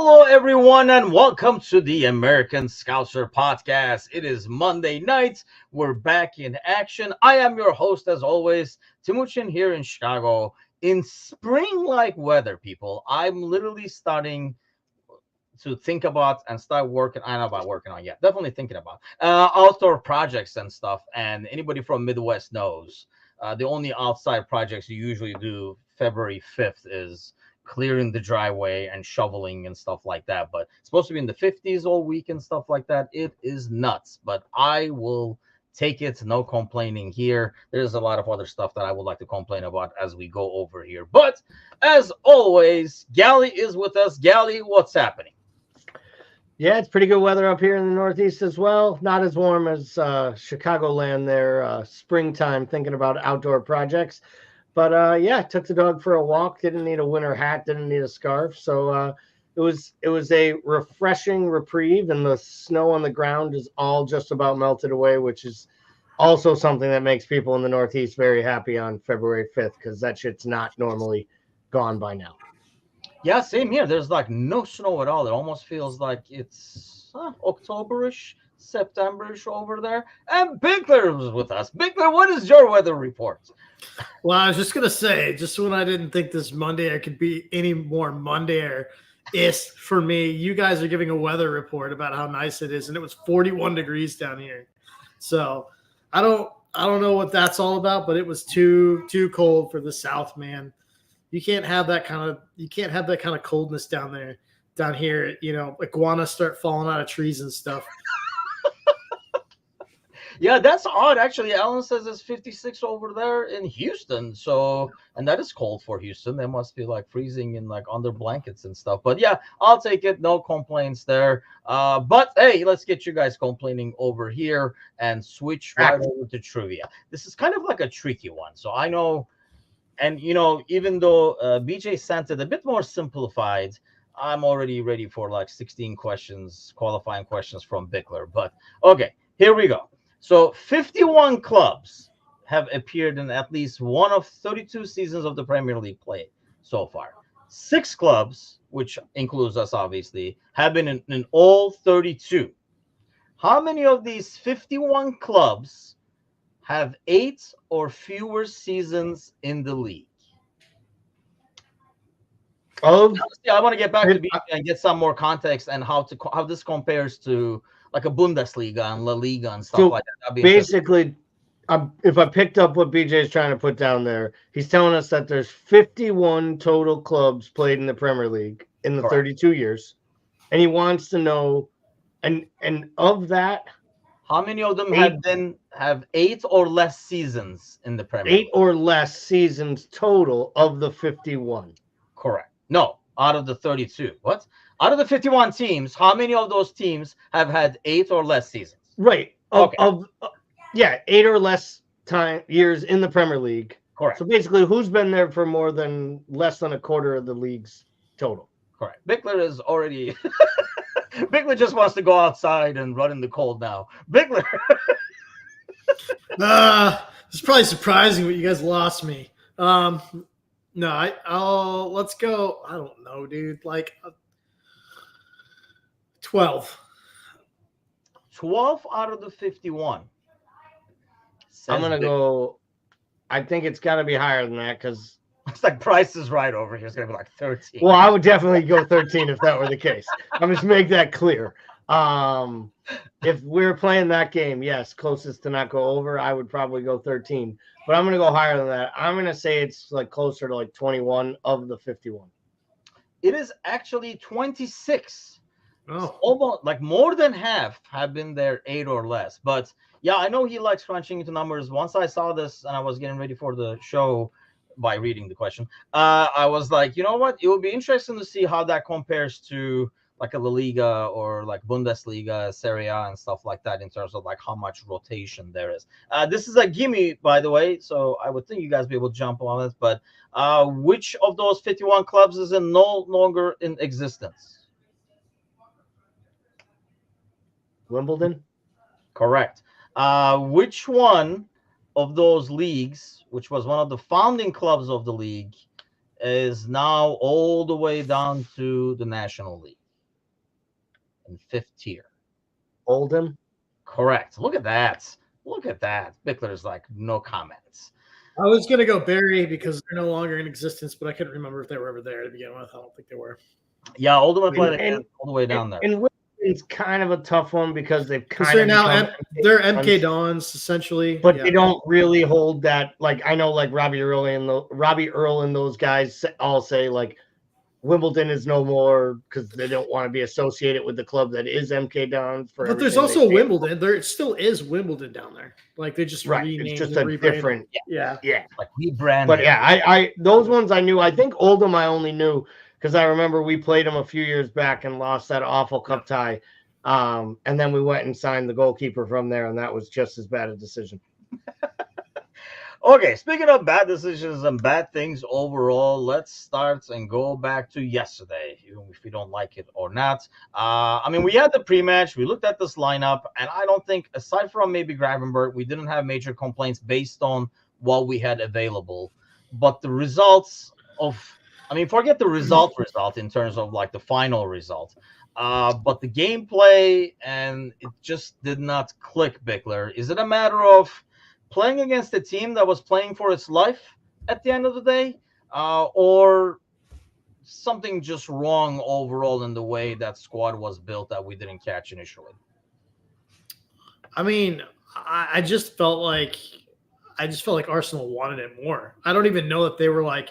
Hello, everyone, and welcome to the American Scouser podcast. It is Monday night. We're back in action. I am your host, as always, Timuchin here in Chicago. In spring-like weather, people, I'm literally starting to think about and start working. I don't know about working on yet. Definitely thinking about outdoor projects and stuff. And anybody from Midwest knows the only outside projects you usually do February 5th is clearing the driveway and shoveling and stuff like that. But it's supposed to be in the 50s all week and stuff like that. It is nuts, but I will take it. No complaining here. There's a lot of other stuff that I would like to complain about as we go over here. But as always, Gally is with us. Gally, what's happening? Yeah, it's pretty good weather up here in the Northeast as well. Not as warm as Chicagoland there, springtime, thinking about outdoor projects. But yeah, took the dog for a walk. Didn't need a winter hat. Didn't need a scarf. So it was a refreshing reprieve, and the snow on the ground is all just about melted away, which is also something that makes people in the Northeast very happy on February 5th because that shit's not normally gone by now. Yeah, same here. There's like no snow at all. It almost feels like it's Octoberish, Septemberish over there. And Bigler was with us. Bigler, what is your weather report? Well, I was just gonna say, just when I didn't think this Monday could be any more Monday-ist for me, you guys are giving a weather report about how nice it is, and it was 41 degrees down here. So I don't know what that's all about, but it was too cold for the South, man. You can't have that kind of coldness down here. You know, iguanas start falling out of trees and stuff. Yeah, that's odd. Actually, Alan says it's 56 over there in Houston. So, and that is cold for Houston. They must be like freezing in like under blankets and stuff. But yeah, I'll take it. No complaints there. But hey, let's get you guys complaining over here and switch right over to trivia. This is kind of like a tricky one. So I know. And, you know, even though BJ sent it a bit more simplified, I'm already ready for like 16 questions, qualifying questions from Bickler. But okay, here we go. So 51 clubs have appeared in at least one of 32 seasons of the Premier League play so far. 6 clubs, which includes us obviously, have been in all 32. How many of these 51 clubs have 8 or fewer seasons in the league? I want to get back to BJ and get some more context and how this compares to like a Bundesliga and La Liga and stuff like that. Basically, if I picked up what BJ is trying to put down there, he's telling us that there's 51 total clubs played in the Premier League in the 32 years, and he wants to know, and of that, how many of them have 8 or less seasons in the Premier League? 8 or less seasons total of the 51. Correct. No, out of the 32. What? Out of the 51 teams, how many of those teams have had 8 or less seasons? Right. 8 or less years in the Premier League. Correct. So basically, who's been there for less than a quarter of the league's total? Correct. Bickler is already... Bickler just wants to go outside and run in the cold now. Bickler. It's probably surprising, but you guys lost me. No, let's go. I don't know, dude. Like 12. 12 out of the 51. I'm going to go. I think it's got to be higher than that because it's like Price is Right over here. It's going to be like 13. Well, I would definitely go 13 if that were the case. I'm just make that clear. If we're playing that game, yes, closest to not go over, I would probably go 13. But I'm going to go higher than that. I'm going to say it's like closer to like 21 of the 51. It is actually 26. Oh, almost like more than half have been there 8 or less. But yeah, I know he likes crunching into numbers. Once I saw this and I was getting ready for the show by reading the question, I was like, you know what? It would be interesting to see how that compares to like a La Liga or like Bundesliga, Serie A, and stuff like that in terms of like how much rotation there is. This is a gimme, by the way, so I would think you guys be able to jump on this. But which of those 51 clubs is no longer in existence? Wimbledon? Correct. Which one of those leagues, which was one of the founding clubs of the league, is now all the way down to the National League? in fifth tier. Oldham. Correct. Look at that. Look at that. Bickler's like, no comments. I was gonna go Barry because they're no longer in existence, but I couldn't remember if they were ever there to begin with. I don't think they were. Yeah, Oldham And, played and, all the way down there. and Wimbledon's kind of a tough one because they've Because kind they're of now become they're MK Dons essentially, but yeah. they don't really hold that. Like I know, like Robbie Earl and those guys all say like Wimbledon is no more because they don't want to be associated with the club that is MK Dons. But there's also Wimbledon. There still is Wimbledon down there. Like they just renamed. It's just a different. Yeah. Like rebranded. But yeah, I those ones I knew. I think Oldham I only knew because I remember we played them a few years back and lost that awful cup tie. And then we went and signed the goalkeeper from there, and that was just as bad a decision. Okay, speaking of bad decisions and bad things overall, let's start and go back to yesterday, even if we don't like it or not. I mean, we had the pre-match, we looked at this lineup, and I don't think, aside from maybe Gravenberg, we didn't have major complaints based on what we had available. But the results forget the result in terms of like the final result. But the gameplay, and it just did not click, Bickler. Is it a matter of playing against a team that was playing for its life at the end of the day, or something just wrong overall in the way that squad was built that we didn't catch initially? I mean, I just felt like Arsenal wanted it more. I don't even know that they were like.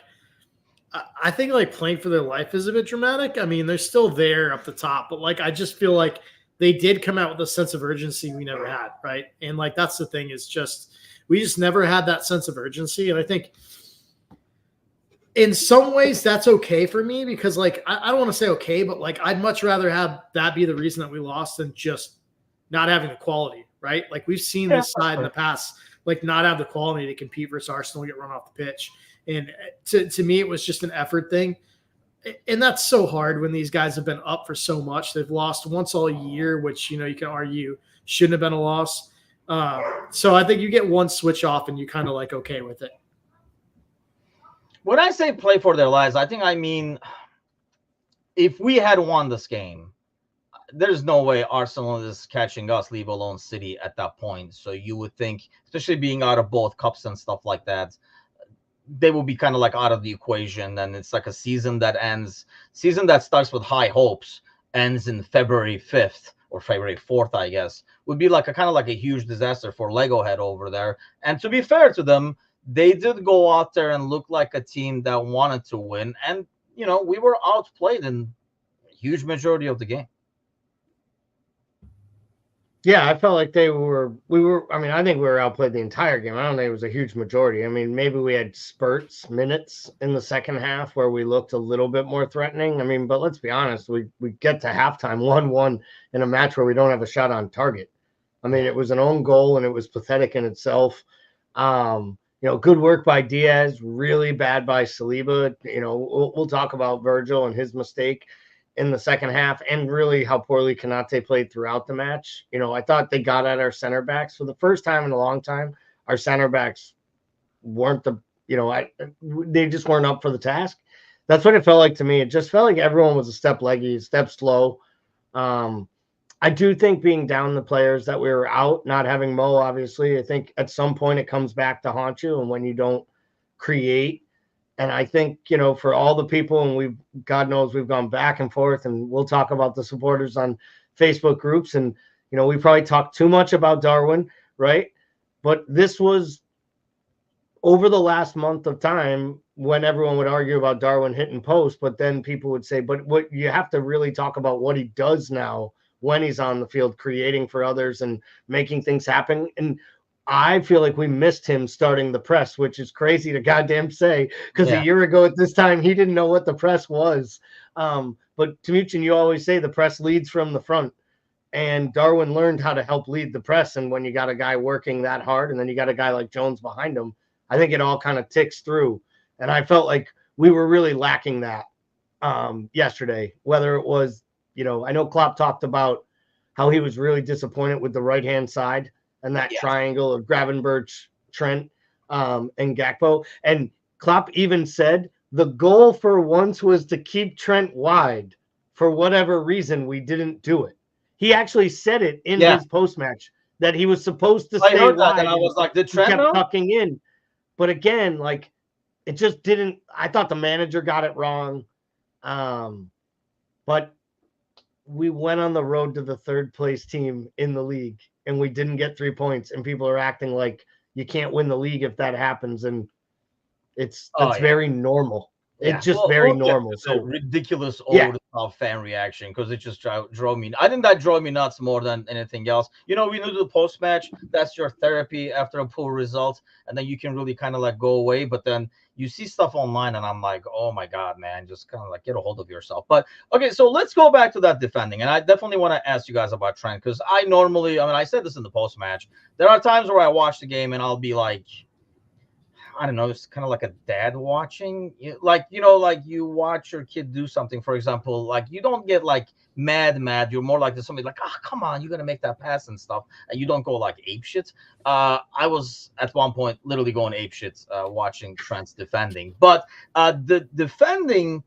I think like playing for their life is a bit dramatic. I mean, they're still there up the top, but like I just feel like they did come out with a sense of urgency we never had, right? And like that's the thing is just we just never had that sense of urgency. And I think in some ways that's okay for me because like I don't want to say okay, but like I'd much rather have that be the reason that we lost than just not having the quality, right? Like we've seen this side in the past, like not have the quality to compete versus Arsenal, get run off the pitch. And to me, it was just an effort thing. And that's so hard when these guys have been up for so much. They've lost once all year, which, you know, you can argue shouldn't have been a loss. So I think you get one switch off and you kind of like okay with it. When I say play for their lives, I think I mean if we had won this game, there's no way Arsenal is catching us, leave alone City at that point. So you would think, especially being out of both cups and stuff like that, they will be kind of like out of the equation, and it's like a season that starts with high hopes, ends in February 5th or February 4th, I guess, would be like a kind of like a huge disaster for Lego Head over there. And to be fair to them, they did go out there and look like a team that wanted to win, and you know we were outplayed in a huge majority of the game. Yeah, I felt like we were, I mean, I think we were outplayed the entire game. I don't think it was a huge majority. I mean, maybe we had minutes in the second half where we looked a little bit more threatening. I mean, but let's be honest, we get to halftime 1-1 in a match where we don't have a shot on target. I mean, it was an own goal and it was pathetic in itself. You know, good work by Diaz, really bad by Saliba. You know, we'll talk about Virgil and his mistake in the second half, and really how poorly Konate played throughout the match. You know, I thought they got at our center backs for the first time in a long time. Our center backs weren't they just weren't up for the task. That's what it felt like to me. It just felt like everyone was a step leggy, a step slow. I do think being down the players that we were out, not having Mo, obviously, I think at some point it comes back to haunt you, and when you don't create. And I think, you know, for all the people, and God knows we've gone back and forth, and we'll talk about the supporters on Facebook groups. And, you know, we probably talked too much about Darwin, right? But this was over the last month of time when everyone would argue about Darwin hitting post, but then people would say, but what you have to really talk about what he does now when he's on the field, creating for others and making things happen. And I feel like we missed him starting the press, which is crazy to goddamn say, because a year ago at this time, he didn't know what the press was. But Timuchin, you always say the press leads from the front, and Darwin learned how to help lead the press. And when you got a guy working that hard, and then you got a guy like Jones behind him, I think it all kind of ticks through. And I felt like we were really lacking that yesterday, whether it was, you know, I know Klopp talked about how he was really disappointed with the right-hand side and that triangle of Gravenberch, Trent, and Gakpo. And Klopp even said the goal for once was to keep Trent wide. For whatever reason, we didn't do it. He actually said it in his post match that he was supposed to stay heard wide. that, and I was like, did he kept Trent know? tucking in, but again, like it just didn't. I thought the manager got it wrong, but we went on the road to the third place team in the league, and we didn't get 3 points, and people are acting like you can't win the league if that happens, and that's very normal. Yeah. It's just very normal. It's so a ridiculous over-the-top fan reaction because it just drove me. I think that drove me nuts more than anything else. You know, we do the post-match. That's your therapy after a poor result, and then you can really kind of like go away. But then you see stuff online, and I'm like, oh my god, man, just kind of like get a hold of yourself. But okay, so let's go back to that defending, and I definitely want to ask you guys about Trent because I said this in the post-match. There are times where I watch the game and I'll be like, I don't know, it's kind of like a dad watching. Like you watch your kid do something, for example, like you don't get like mad. You're more like there's somebody like, oh, come on, you're going to make that pass and stuff. And you don't go like ape shit. I was at one point literally going ape shit watching Trent's defending. But the defending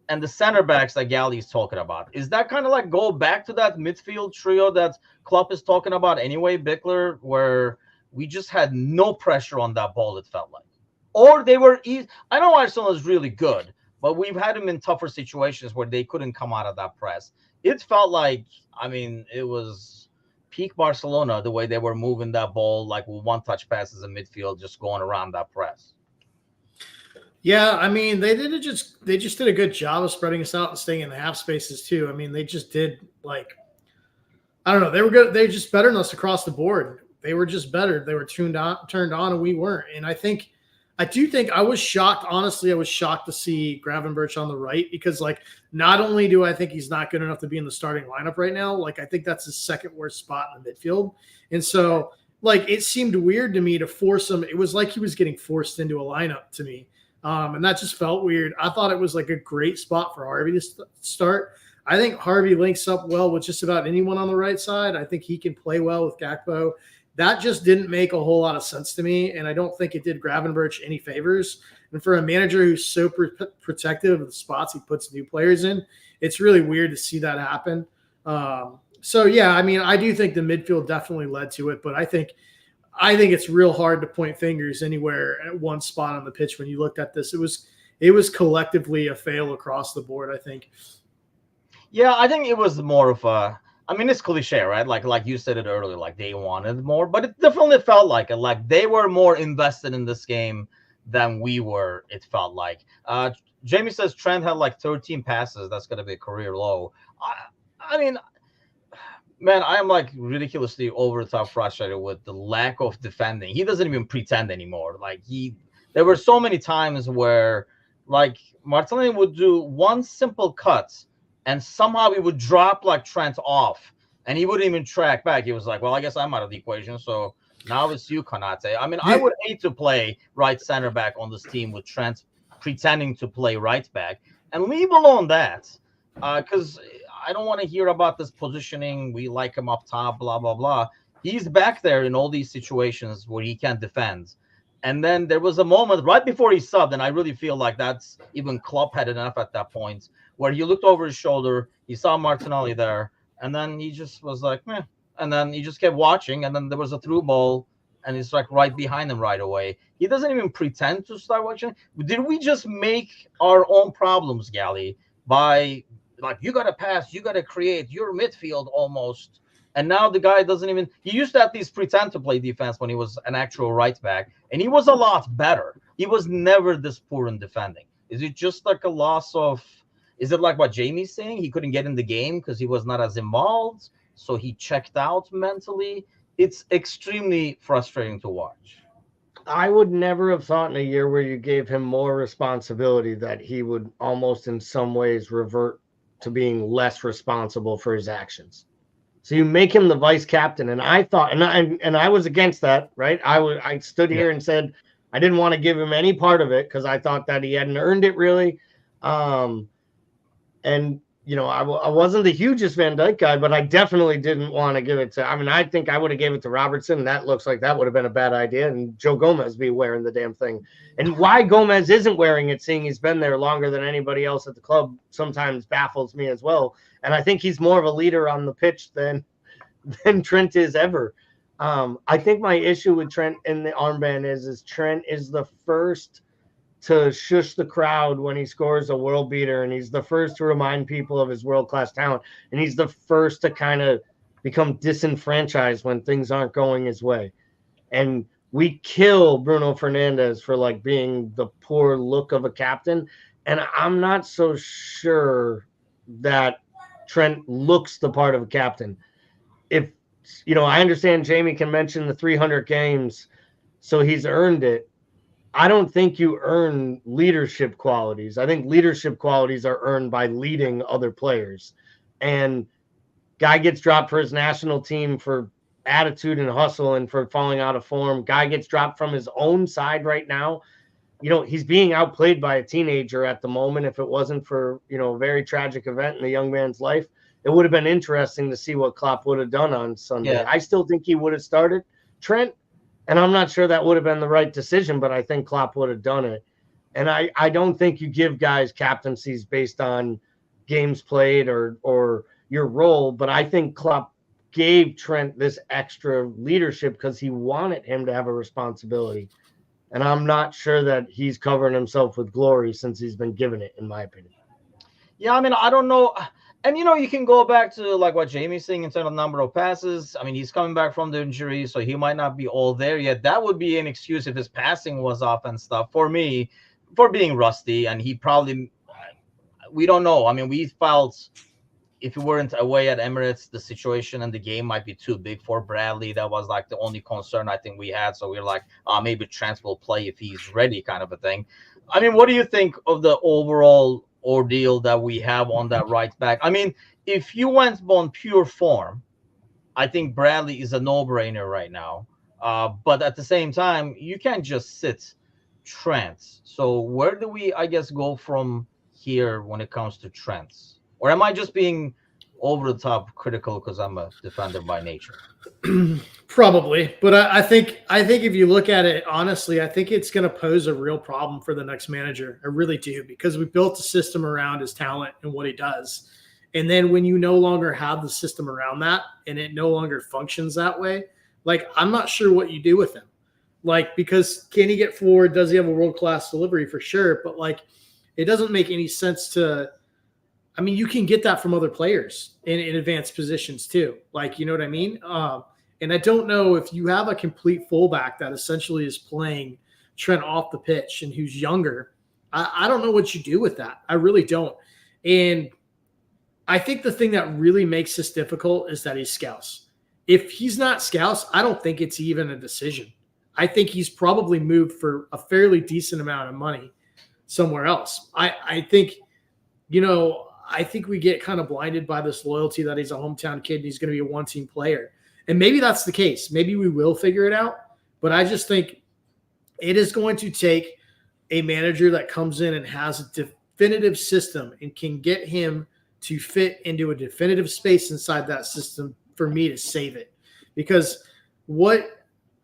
and the center backs that Gally is talking about, is that kind of like go back to that midfield trio that Klopp is talking about anyway, Bickler, where we just had no pressure on that ball, it felt like. Or they were easy. I know Arsenal is really good, but we've had them in tougher situations where they couldn't come out of that press. It felt like, it was peak Barcelona, the way they were moving that ball, like with one-touch passes in midfield, just going around that press. Yeah, they just did a good job of spreading us out and staying in the half spaces too. They just did I don't know. They were good. They were just better than us across the board. They were just better. They were turned on, and we weren't. And I was shocked. Honestly, I was shocked to see Gravenberch on the right because, not only do I think he's not good enough to be in the starting lineup right now, I think that's his second worst spot in the midfield. And so, it seemed weird to me to force him. It was like he was getting forced into a lineup to me. And that just felt weird. I thought it was a great spot for Harvey to start. I think Harvey links up well with just about anyone on the right side. I think he can play well with Gakpo. That just didn't make a whole lot of sense to me, and I don't think it did Gravenberch any favors. And for a manager who's so protective of the spots he puts new players in, it's really weird to see that happen. I do think the midfield definitely led to it, but I think it's real hard to point fingers anywhere at one spot on the pitch when you looked at this. It was collectively a fail across the board, I think. Yeah, I think it was more of a, it's cliche, right? Like you said it earlier, they wanted more, but it definitely felt like it. Like they were more invested in this game than we were, it felt like. Jamie says Trent had 13 passes. That's going to be a career low. Man, I am ridiculously over the top frustrated with the lack of defending. He doesn't even pretend anymore. There were so many times where Martinelli would do one simple cut and somehow he would drop Trent off and he wouldn't even track back. He was like, well, I guess I'm out of the equation. So now it's you, Konate. I would hate to play right center back on this team with Trent pretending to play right back, and leave alone that because I don't want to hear about this positioning. We like him up top, blah, blah, blah. He's back there in all these situations where he can't defend. And then there was a moment right before he subbed, and I really feel like that's even Klopp had enough at that point, where he looked over his shoulder, he saw Martinelli there, and then he just was like, meh. And then he just kept watching, and then there was a through ball, and it's right behind him right away. He doesn't even pretend to start watching. Did we just make our own problems, Gally, by you got to pass, you got to create your midfield almost. And now the guy doesn't even, he used to at least pretend to play defense when he was an actual right back. And he was a lot better. He was never this poor in defending. Is it just a loss of, is it like what Jamie's saying? He couldn't get in the game because he was not as involved. So he checked out mentally. It's extremely frustrating to watch. I would never have thought in a year where you gave him more responsibility that he would almost in some ways revert to being less responsible for his actions. So you make him the vice captain, and I thought, and I was against that, right? I stood here and said I didn't want to give him any part of it because I thought that he hadn't earned it really. And I wasn't the hugest Van Dijk guy, but I definitely didn't want to give it to. I mean, I think I would have gave it to Robertson. And that looks like that would have been a bad idea. And Joe Gomez be wearing the damn thing. And why Gomez isn't wearing it, seeing he's been there longer than anybody else at the club, sometimes baffles me as well. And I think he's more of a leader on the pitch than Trent is ever. I think my issue with Trent in the armband is Trent is the first to shush the crowd when he scores a world beater, and he's the first to remind people of his world-class talent, and he's the first to kind of become disenfranchised when things aren't going his way. And we kill Bruno Fernandes for like being the poor look of a captain, and I'm not so sure that Trent looks the part of a captain. If I understand Jamie can mention the 300 games, so he's earned it. I don't think you earn leadership qualities. I think leadership qualities are earned by leading other players. And guy gets dropped for his national team for attitude and hustle and for falling out of form. Guy gets dropped from his own side right now. He's being outplayed by a teenager at the moment. If it wasn't for, a very tragic event in the young man's life, it would have been interesting to see what Klopp would have done on Sunday. Yeah. I still think he would have started Trent. And I'm not sure that would have been the right decision, but I think Klopp would have done it. And I don't think you give guys captaincies based on games played or your role, but I think Klopp gave Trent this extra leadership because he wanted him to have a responsibility. And I'm not sure that he's covering himself with glory since he's been given it, in my opinion. Yeah, I mean, I don't know. And, you can go back to like what Jamie's saying in terms of number of passes. I mean, he's coming back from the injury, so he might not be all there yet. That would be an excuse if his passing was off and stuff for me, for being rusty. And he probably, we don't know. I mean, we felt if he weren't away at Emirates, the situation and the game might be too big for Bradley. That was like the only concern I think we had. So we were like, maybe Trent will play if he's ready, kind of a thing. I mean, what do you think of the overall ordeal that we have on that right back? I mean, if you went on pure form, I think Bradley is a no-brainer right now. But at the same time, you can't just sit Trent. So where do we, I guess, go from here when it comes to Trent? Or am I just being over the top critical because I'm a defender by nature? Probably, but I think if you look at it honestly, I think it's going to pose a real problem for the next manager. I really do, because we built a system around his talent and what he does, and then when you no longer have the system around that and it no longer functions that way, like I'm not sure what you do with him. Like, because can he get forward? Does he have a world-class delivery? For sure, but like it doesn't make any sense to. I mean, you can get that from other players in advanced positions too. Like, you know what I mean? And I don't know if you have a complete fullback that essentially is playing Trent off the pitch and who's younger. I don't know what you do with that. I really don't. And I think the thing that really makes this difficult is that he's Scouse. If he's not Scouse, I don't think it's even a decision. I think he's probably moved for a fairly decent amount of money somewhere else. I think, I think we get kind of blinded by this loyalty that he's a hometown kid and he's going to be a one-team player. And maybe that's the case. Maybe we will figure it out. But I just think it is going to take a manager that comes in and has a definitive system and can get him to fit into a definitive space inside that system for me to save it. Because what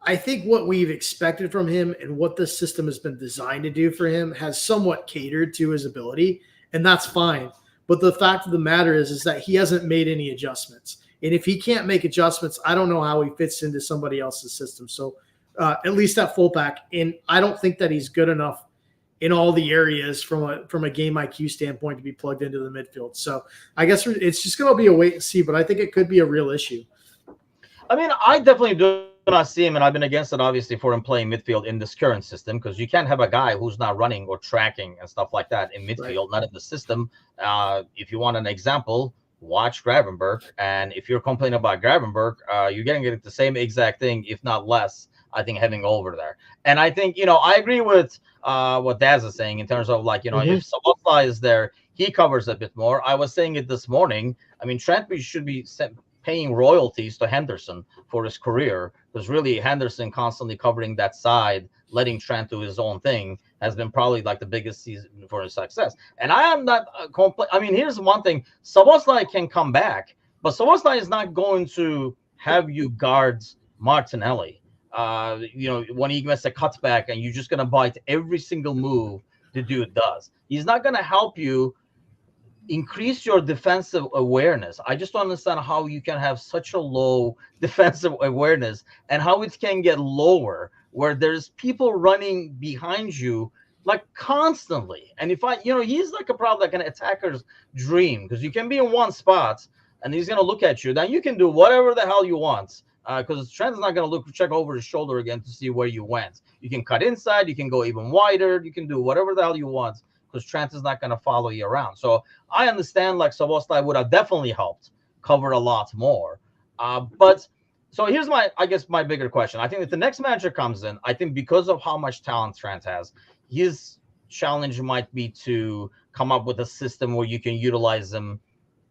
we've expected from him and what this system has been designed to do for him has somewhat catered to his ability, and that's fine. But the fact of the matter is that he hasn't made any adjustments. And if he can't make adjustments, I don't know how he fits into somebody else's system. So at least at fullback. And I don't think that he's good enough in all the areas from a game IQ standpoint to be plugged into the midfield. So I guess it's just going to be a wait and see, but I think it could be a real issue. I mean, I definitely do not see him, and I've been against it, obviously, for him playing midfield in this current system, because you can't have a guy who's not running or tracking and stuff like that in midfield, not in the system. If you want an example, watch Gravenberg, and if you're complaining about Gravenberg, you're getting the same exact thing, if not less, I think, having over there. And I think, I agree with what Daz is saying in terms of, like, if Sabotla is there, he covers a bit more. I was saying it this morning. I mean, Trent should be paying royalties to Henderson for his career, because really Henderson constantly covering that side, letting Trent do his own thing, has been probably like the biggest season for his success. And I am not I mean, here's one thing: Szoboszlai can come back, but Szoboszlai is not going to have you guard Martinelli. When he gets a cutback and you're just gonna bite every single move the dude does. He's not gonna help you increase your defensive awareness. I just don't understand how you can have such a low defensive awareness and how it can get lower where there's people running behind you like constantly. And if he's like a probably like an attacker's dream, because you can be in one spot and he's going to look at you. Then you can do whatever the hell you want, because Trent's not going to check over his shoulder again to see where you went. You can cut inside, you can go even wider, you can do whatever the hell you want, because Trent is not going to follow you around. So I understand like Szoboszlai would have definitely helped cover a lot more. But so here's my bigger question. I think if the next manager comes in, I think because of how much talent Trent has, his challenge might be to come up with a system where you can utilize them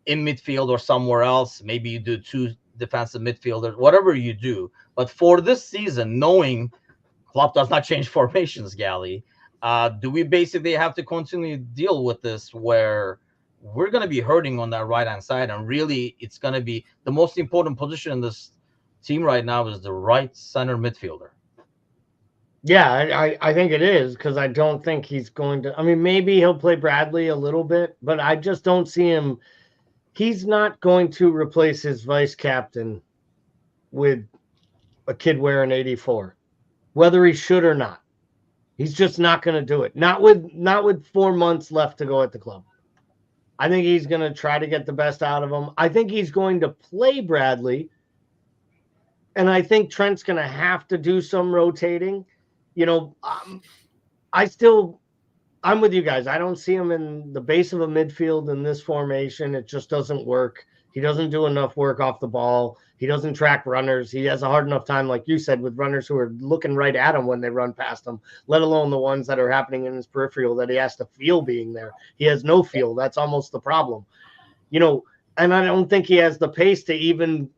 in midfield or somewhere else. Maybe you do 2 defensive midfielders, whatever you do. But for this season, knowing Klopp does not change formations, Gally, do we basically have to continue to deal with this where we're going to be hurting on that right-hand side, and really it's going to be the most important position in this team right now is the right center midfielder? Yeah, I think it is, because I don't think he's going to. I mean, maybe he'll play Bradley a little bit, but I just don't see him. He's not going to replace his vice captain with a kid wearing 84, whether he should or not. He's just not going to do it. Not with 4 months left to go at the club. I think he's going to try to get the best out of him. I think he's going to play Bradley, and I think Trent's going to have to do some rotating. I'm with you guys. I don't see him in the base of a midfield in this formation. It just doesn't work. He doesn't do enough work off the ball. He doesn't track runners. He has a hard enough time, like you said, with runners who are looking right at him when they run past him, let alone the ones that are happening in his peripheral that he has to feel being there. He has no feel. That's almost the problem. And I don't think he has the pace to even,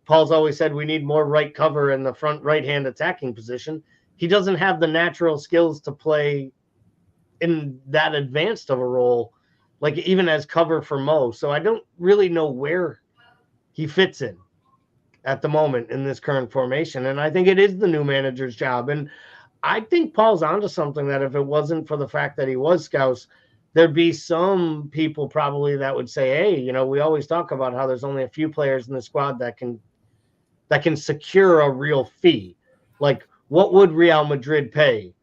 Paul's always said we need more right cover in the front right-hand attacking position. He doesn't have the natural skills to play in that advanced of a role, like even as cover for Mo. So I don't really know where he fits in at the moment in this current formation. And I think it is the new manager's job. And I think Paul's onto something, that if it wasn't for the fact that he was Scouse, there'd be some people probably that would say, hey, we always talk about how there's only a few players in the squad that can secure a real fee. Like, what would Real Madrid pay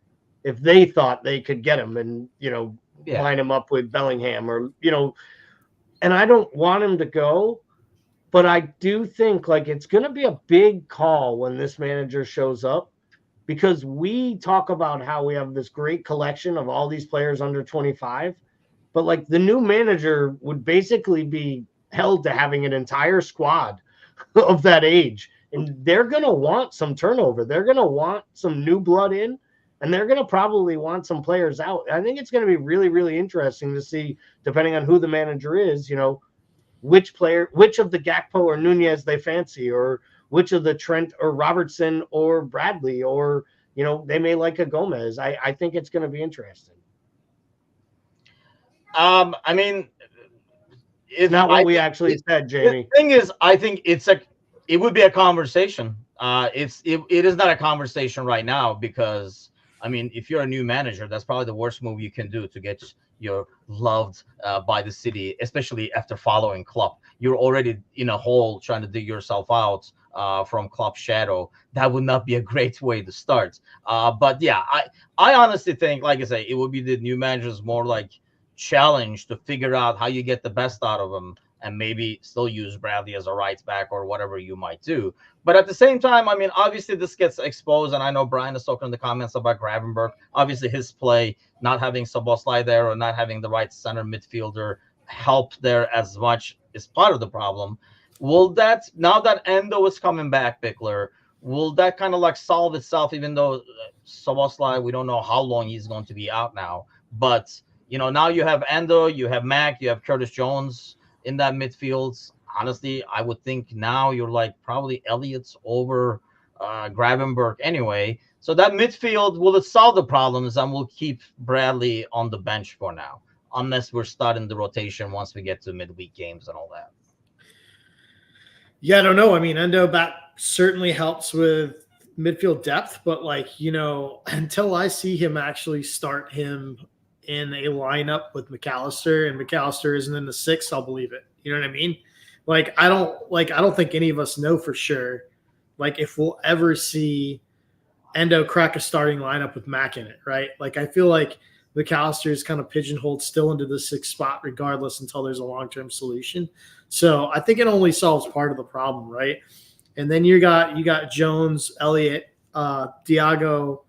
if they thought they could get him and, line him up with Bellingham or, and I don't want him to go, but I do think like it's going to be a big call when this manager shows up, because we talk about how we have this great collection of all these players under 25, but like the new manager would basically be held to having an entire squad of that age. And they're going to want some turnover. They're going to want some new blood in, and they're going to probably want some players out. I think it's going to be really, really interesting to see, depending on who the manager is, which of the Gakpo or Nunez they fancy, or which of the Trent or Robertson or Bradley, or, they may like a Gomez. I think it's going to be interesting. I mean, it's not what we actually said, Jamie. The thing is, I think it would be a conversation. It is not a conversation right now, because I mean, if you're a new manager, that's probably the worst move you can do to get your loved by the city, especially after following Klopp. You're already in a hole trying to dig yourself out from Klopp's shadow. That would not be a great way to start. But yeah, I honestly think, like I say, it would be the new manager's more like challenge to figure out how you get the best out of them, and maybe still use Bradley as a right back or whatever you might do. But at the same time, I mean, obviously this gets exposed, and I know Brian is talking in the comments about Gravenberch. Obviously his play, not having Szoboszlai there or not having the right center midfielder help there as much, is part of the problem. Will that, now that Endo is coming back, Bickler, will that kind of like solve itself, even though Szoboszlai, we don't know how long he's going to be out now. But, now you have Endo, you have Mac, you have Curtis Jones in that midfield. Honestly, I would think now you're like probably Elliott's over Gravenberg anyway. So that midfield will it solve the problems, and we'll keep Bradley on the bench for now, unless we're starting the rotation once we get to midweek games and all that. Yeah, I don't know. I mean, Endo back certainly helps with midfield depth, but like, until I see him actually start him in a lineup with McAllister and McAllister isn't in the six, I'll believe it. You know what I mean? I don't think any of us know for sure, like if we'll ever see Endo crack a starting lineup with Mac in it, right? Like I feel like McAllister is kind of pigeonholed still into the sixth spot regardless until there's a long-term solution. So I think it only solves part of the problem, right? And then you got Jones, Elliott, Diago,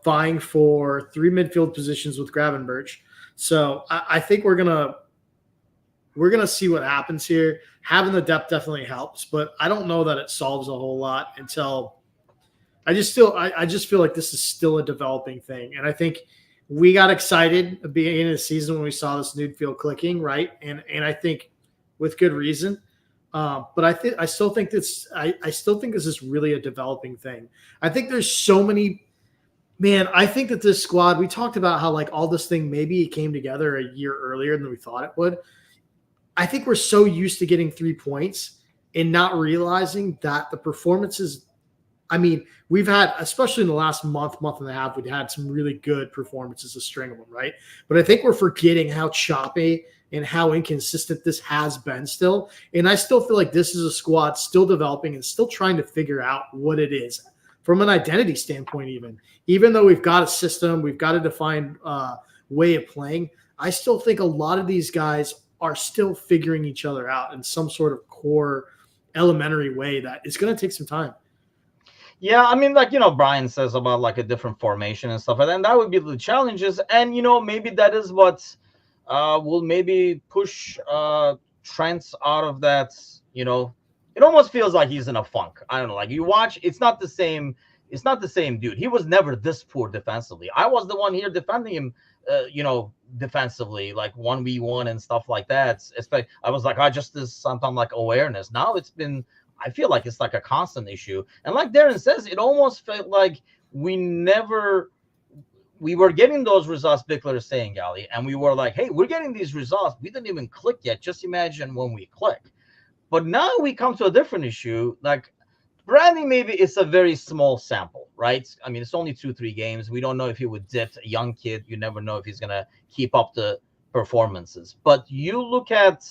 vying for 3 midfield positions with Gravenberch. So I think we're gonna see what happens here. Having the depth definitely helps, but I don't know that it solves a whole lot until I just feel like this is still a developing thing. And I think we got excited at the beginning of the season when we saw this midfield clicking, right? And I think with good reason. But I still think this is really a developing thing. I think there's so many. Man, I think that this squad, we talked about how like all this thing maybe it came together a year earlier than we thought it would. I think we're so used to getting 3 points and not realizing that the performances. I mean, we've had, especially in the last month and a half, we've had some really good performances, a string of them, right? But I think we're forgetting how choppy and how inconsistent this has been still. And I still feel like this is a squad still developing and still trying to figure out what it is from an identity standpoint, even though we've got a system, we've got a defined way of playing. I still think a lot of these guys are still figuring each other out in some sort of core elementary way that is going to take some time. Yeah, I mean, like, Brian says about like a different formation and stuff, and then that would be the challenges. And, maybe that is what will maybe push Trent out of that, it almost feels like he's in a funk. I don't know, like you watch, it's not the same dude. He was never this poor defensively. I was the one here defending him, defensively, like 1v1 and stuff like that. I was like, I just this something like awareness. Now I feel like it's like a constant issue. And like Darren says, it almost felt like we were getting those results Bickler is saying, Gali, and we were like, hey, we're getting these results. We didn't even click yet. Just imagine when we click. But now we come to a different issue. Like Bradley, maybe it's a very small sample, right? I mean, it's only 2-3 games. We don't know if he would dip. A young kid, you never know if he's going to keep up the performances. But you look at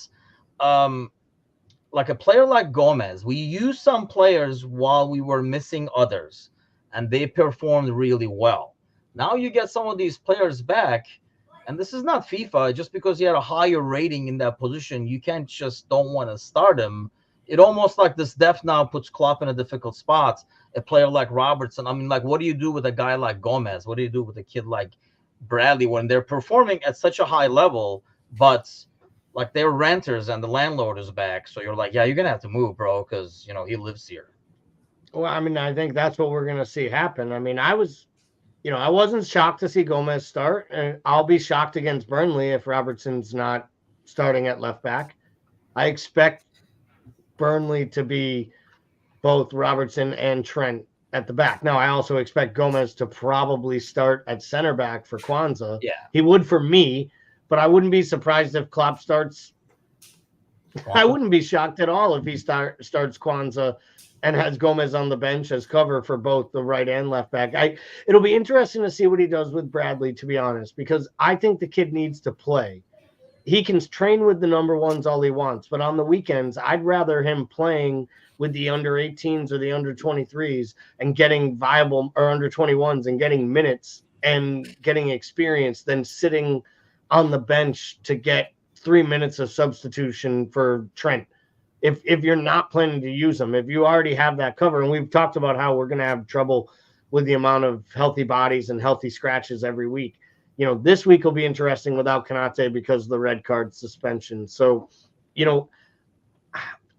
like a player like Gomez, we used some players while we were missing others, and they performed really well. Now you get some of these players back, and this is not FIFA. Just because you had a higher rating in that position, you can't just don't want to start him. It almost like this depth now puts Klopp in a difficult spot. A player like Robertson, I mean, like, what do you do with a guy like Gomez? What do you do with a kid like Bradley when they're performing at such a high level, but like they're renters and the landlord is back? So you're like, yeah, you're going to have to move, bro, because, he lives here. Well, I mean, I think that's what we're going to see happen. I mean, I wasn't shocked to see Gomez start, and I'll be shocked against Burnley if Robertson's not starting at left back. I expect Burnley to be both Robertson and Trent at the back. Now, I also expect Gomez to probably start at center back for Kwanzaa. Yeah. He would for me, but I wouldn't be surprised if Klopp starts. I wouldn't be shocked at all if he starts Kwanzaa and has Gomez on the bench as cover for both the right and left back. It'll be interesting to see what he does with Bradley, to be honest, because I think the kid needs to play. He can train with the number ones all he wants, but on the weekends, I'd rather him playing with the under 18s or the under 23s and getting viable, or under 21s and getting minutes and getting experience than sitting on the bench to get 3 minutes of substitution for Trent. If you're not planning to use them, if you already have that cover, and we've talked about how we're going to have trouble with the amount of healthy bodies and healthy scratches every week. This week will be interesting without Konate because of the red card suspension. So,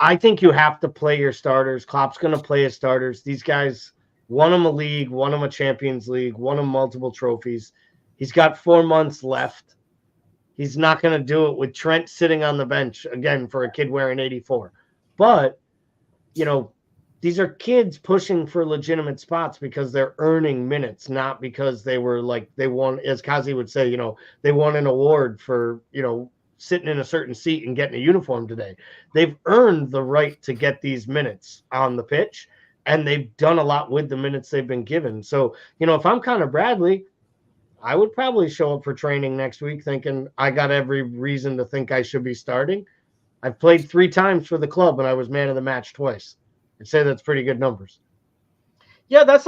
I think you have to play your starters. Klopp's going to play his starters. These guys won him a league, won him a Champions League, won him multiple trophies. He's got 4 months left. He's not going to do it with Trent sitting on the bench again for a kid wearing 84. But, these are kids pushing for legitimate spots because they're earning minutes, not because they were like, they won, as Kazi would say, they won an award for, sitting in a certain seat and getting a uniform today. They've earned the right to get these minutes on the pitch, and they've done a lot with the minutes they've been given. So, if I'm Connor Bradley, I would probably show up for training next week thinking I got every reason to think I should be starting. I've played 3 times for the club and I was man of the match twice. I'd say that's pretty good numbers. Yeah, that's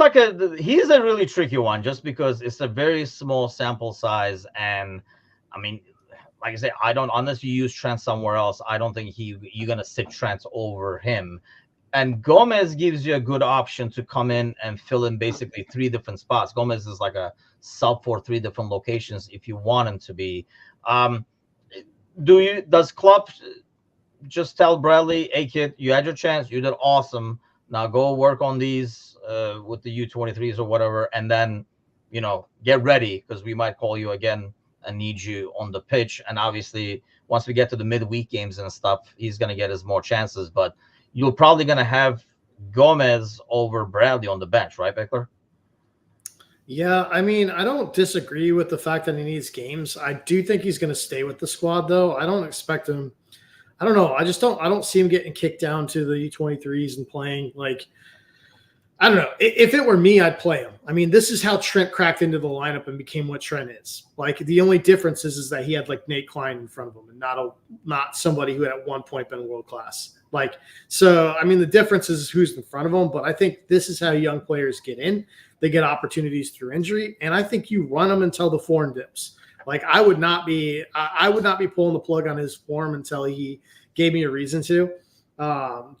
he's a really tricky one just because it's a very small sample size. And I mean, like I say, unless you use Trent somewhere else, I don't think you're going to sit Trent over him. And Gomez gives you a good option to come in and fill in basically 3 different spots. Gomez is like a sub for 3 different locations if you want him to be. Does Klopp just tell Bradley, hey kid, you had your chance, you did awesome, now go work on these with the U23s or whatever, and then get ready because we might call you again and need you on the pitch? And obviously once we get to the midweek games and stuff, he's going to get his more chances, but you're probably going to have Gomez over Bradley on the bench, right, Beckler? Yeah, I mean, I don't disagree with the fact that he needs games. I do think he's going to stay with the squad, though. I don't expect him. I don't know. I don't see him getting kicked down to the U23s and playing like, I don't know. If it were me, I'd play him. I mean, this is how Trent cracked into the lineup and became what Trent is. Like, the only difference is that he had like Nate Klein in front of him and not somebody who had at one point been world class. Like, so, I mean, the difference is who's in front of him, but I think this is how young players get in. They get opportunities through injury, and I think you run them until the form dips. Like, I would not be pulling the plug on his form until he gave me a reason to.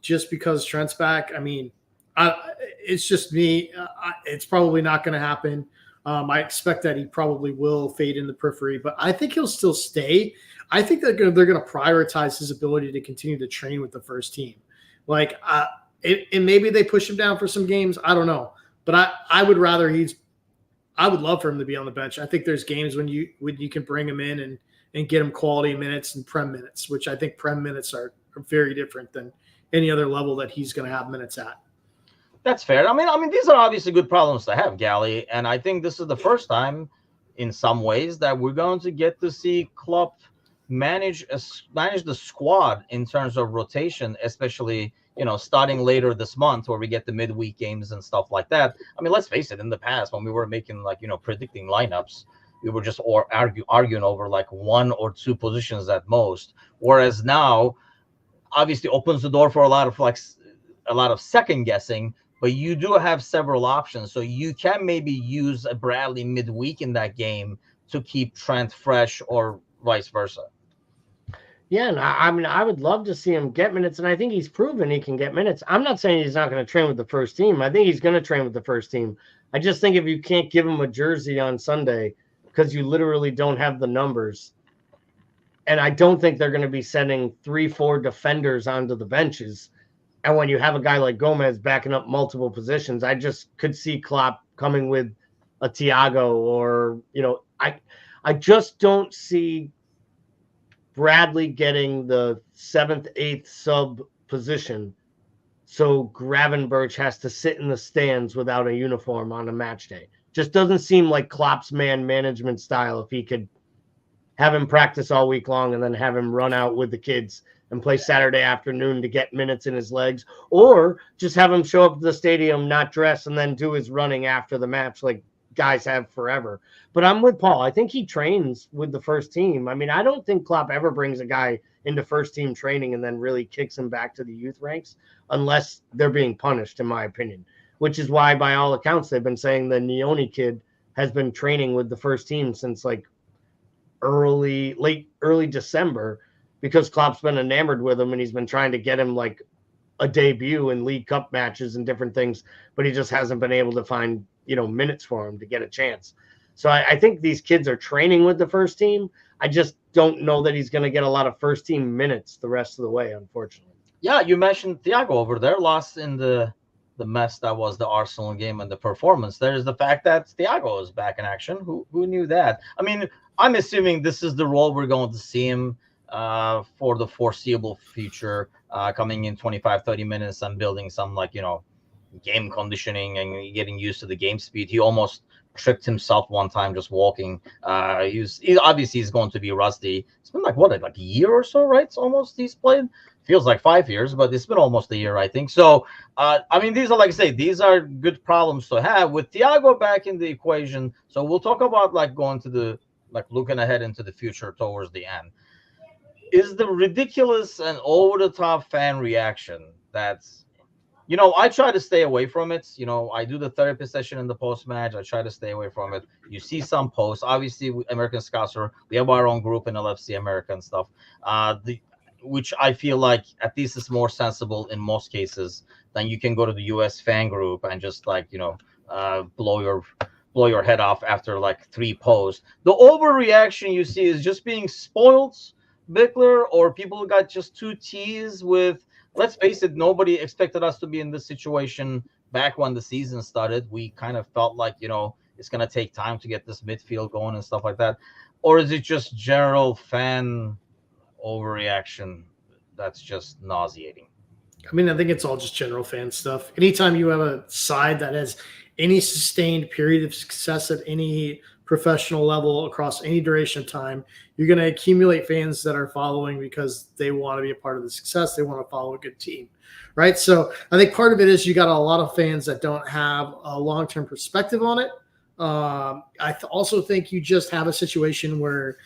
Just because Trent's back, I mean, it's just me. It's probably not going to happen. I expect that he probably will fade in the periphery, but I think he'll still stay. I think that they're going to prioritize his ability to continue to train with the first team. Like, and maybe they push him down for some games. I don't know, but I would rather I would love for him to be on the bench. I think there's games when you can bring him in and get him quality minutes and prem minutes, which I think prem minutes are very different than any other level that he's going to have minutes at. That's fair. I mean, these are obviously good problems to have, Gally, and I think this is the first time, in some ways, that we're going to get to see Klopp manage the squad in terms of rotation, especially starting later this month where we get the midweek games and stuff like that. I mean, let's face it. In the past, when we were making predicting lineups, we were just arguing over like 1 or 2 positions at most. Whereas now, obviously, opens the door for a lot of second guessing. But you do have several options, so you can maybe use a Bradley midweek in that game to keep Trent fresh, or vice versa. Yeah, and I mean, I would love to see him get minutes, and I think he's proven he can get minutes. I'm not saying he's not going to train with the first team. I think he's going to train with the first team. I just think if you can't give him a jersey on Sunday because you literally don't have the numbers, and I don't think they're going to be sending 3-4 defenders onto the benches. And when you have a guy like Gomez backing up multiple positions, I just could see Klopp coming with a Thiago, or, I just don't see Bradley getting the 7th, 8th sub position. So Gravenberch has to sit in the stands without a uniform on a match day. Just doesn't seem like Klopp's man management style if he could have him practice all week long and then have him run out with the kids and play Saturday afternoon to get minutes in his legs, or just have him show up to the stadium, not dress, and then do his running after the match like guys have forever. But I'm with Paul. I think he trains with the first team. I mean, I don't think Klopp ever brings a guy into first team training and then really kicks him back to the youth ranks unless they're being punished, in my opinion, which is why, by all accounts, they've been saying the Nioni kid has been training with the first team since like early December, because Klopp's been enamored with him and he's been trying to get him like a debut in League Cup matches and different things, but he just hasn't been able to find, minutes for him to get a chance. So I think these kids are training with the first team. I just don't know that he's going to get a lot of first team minutes the rest of the way, unfortunately. Yeah, you mentioned Thiago over there, lost in the mess that was the Arsenal game and the performance. There's the fact that Thiago is back in action. Who knew that? I mean, I'm assuming this is the role we're going to see him for the foreseeable future. coming in 25, 30 minutes and building some like, game conditioning and getting used to the game speed. He almost tripped himself one time just walking. Obviously he's going to be rusty. It's been like a year or so, right? It's almost he's played. Feels like 5 years, but it's been almost a year, I think. So, I mean, these are, like I say, these are good problems to have with Thiago back in the equation. So we'll talk about like going to the looking ahead into the future towards the end. Is the ridiculous and over the top fan reaction that's I try to stay away from it. I do the therapy session in the post match. I try to stay away from it. You see some posts. Obviously, American Scouser, we have our own group in LFC America and stuff. Which I feel like at least is more sensible in most cases than you can go to the US fan group and just like, blow your head off after like 3 posts. The overreaction you see is just being spoiled, Bickler, or people got just too teased with. Let's face it, nobody expected us to be in this situation back when the season started. We kind of felt like, it's going to take time to get this midfield going and stuff like that. Or is it just general fan overreaction that's just nauseating? I mean, I think it's all just general fan stuff. Anytime you have a side that has any sustained period of success at any professional level across any duration of time, you're going to accumulate fans that are following because they want to be a part of the success. They want to follow a good team, right? So I think part of it is you got a lot of fans that don't have a long-term perspective on it. I also think you just have a situation where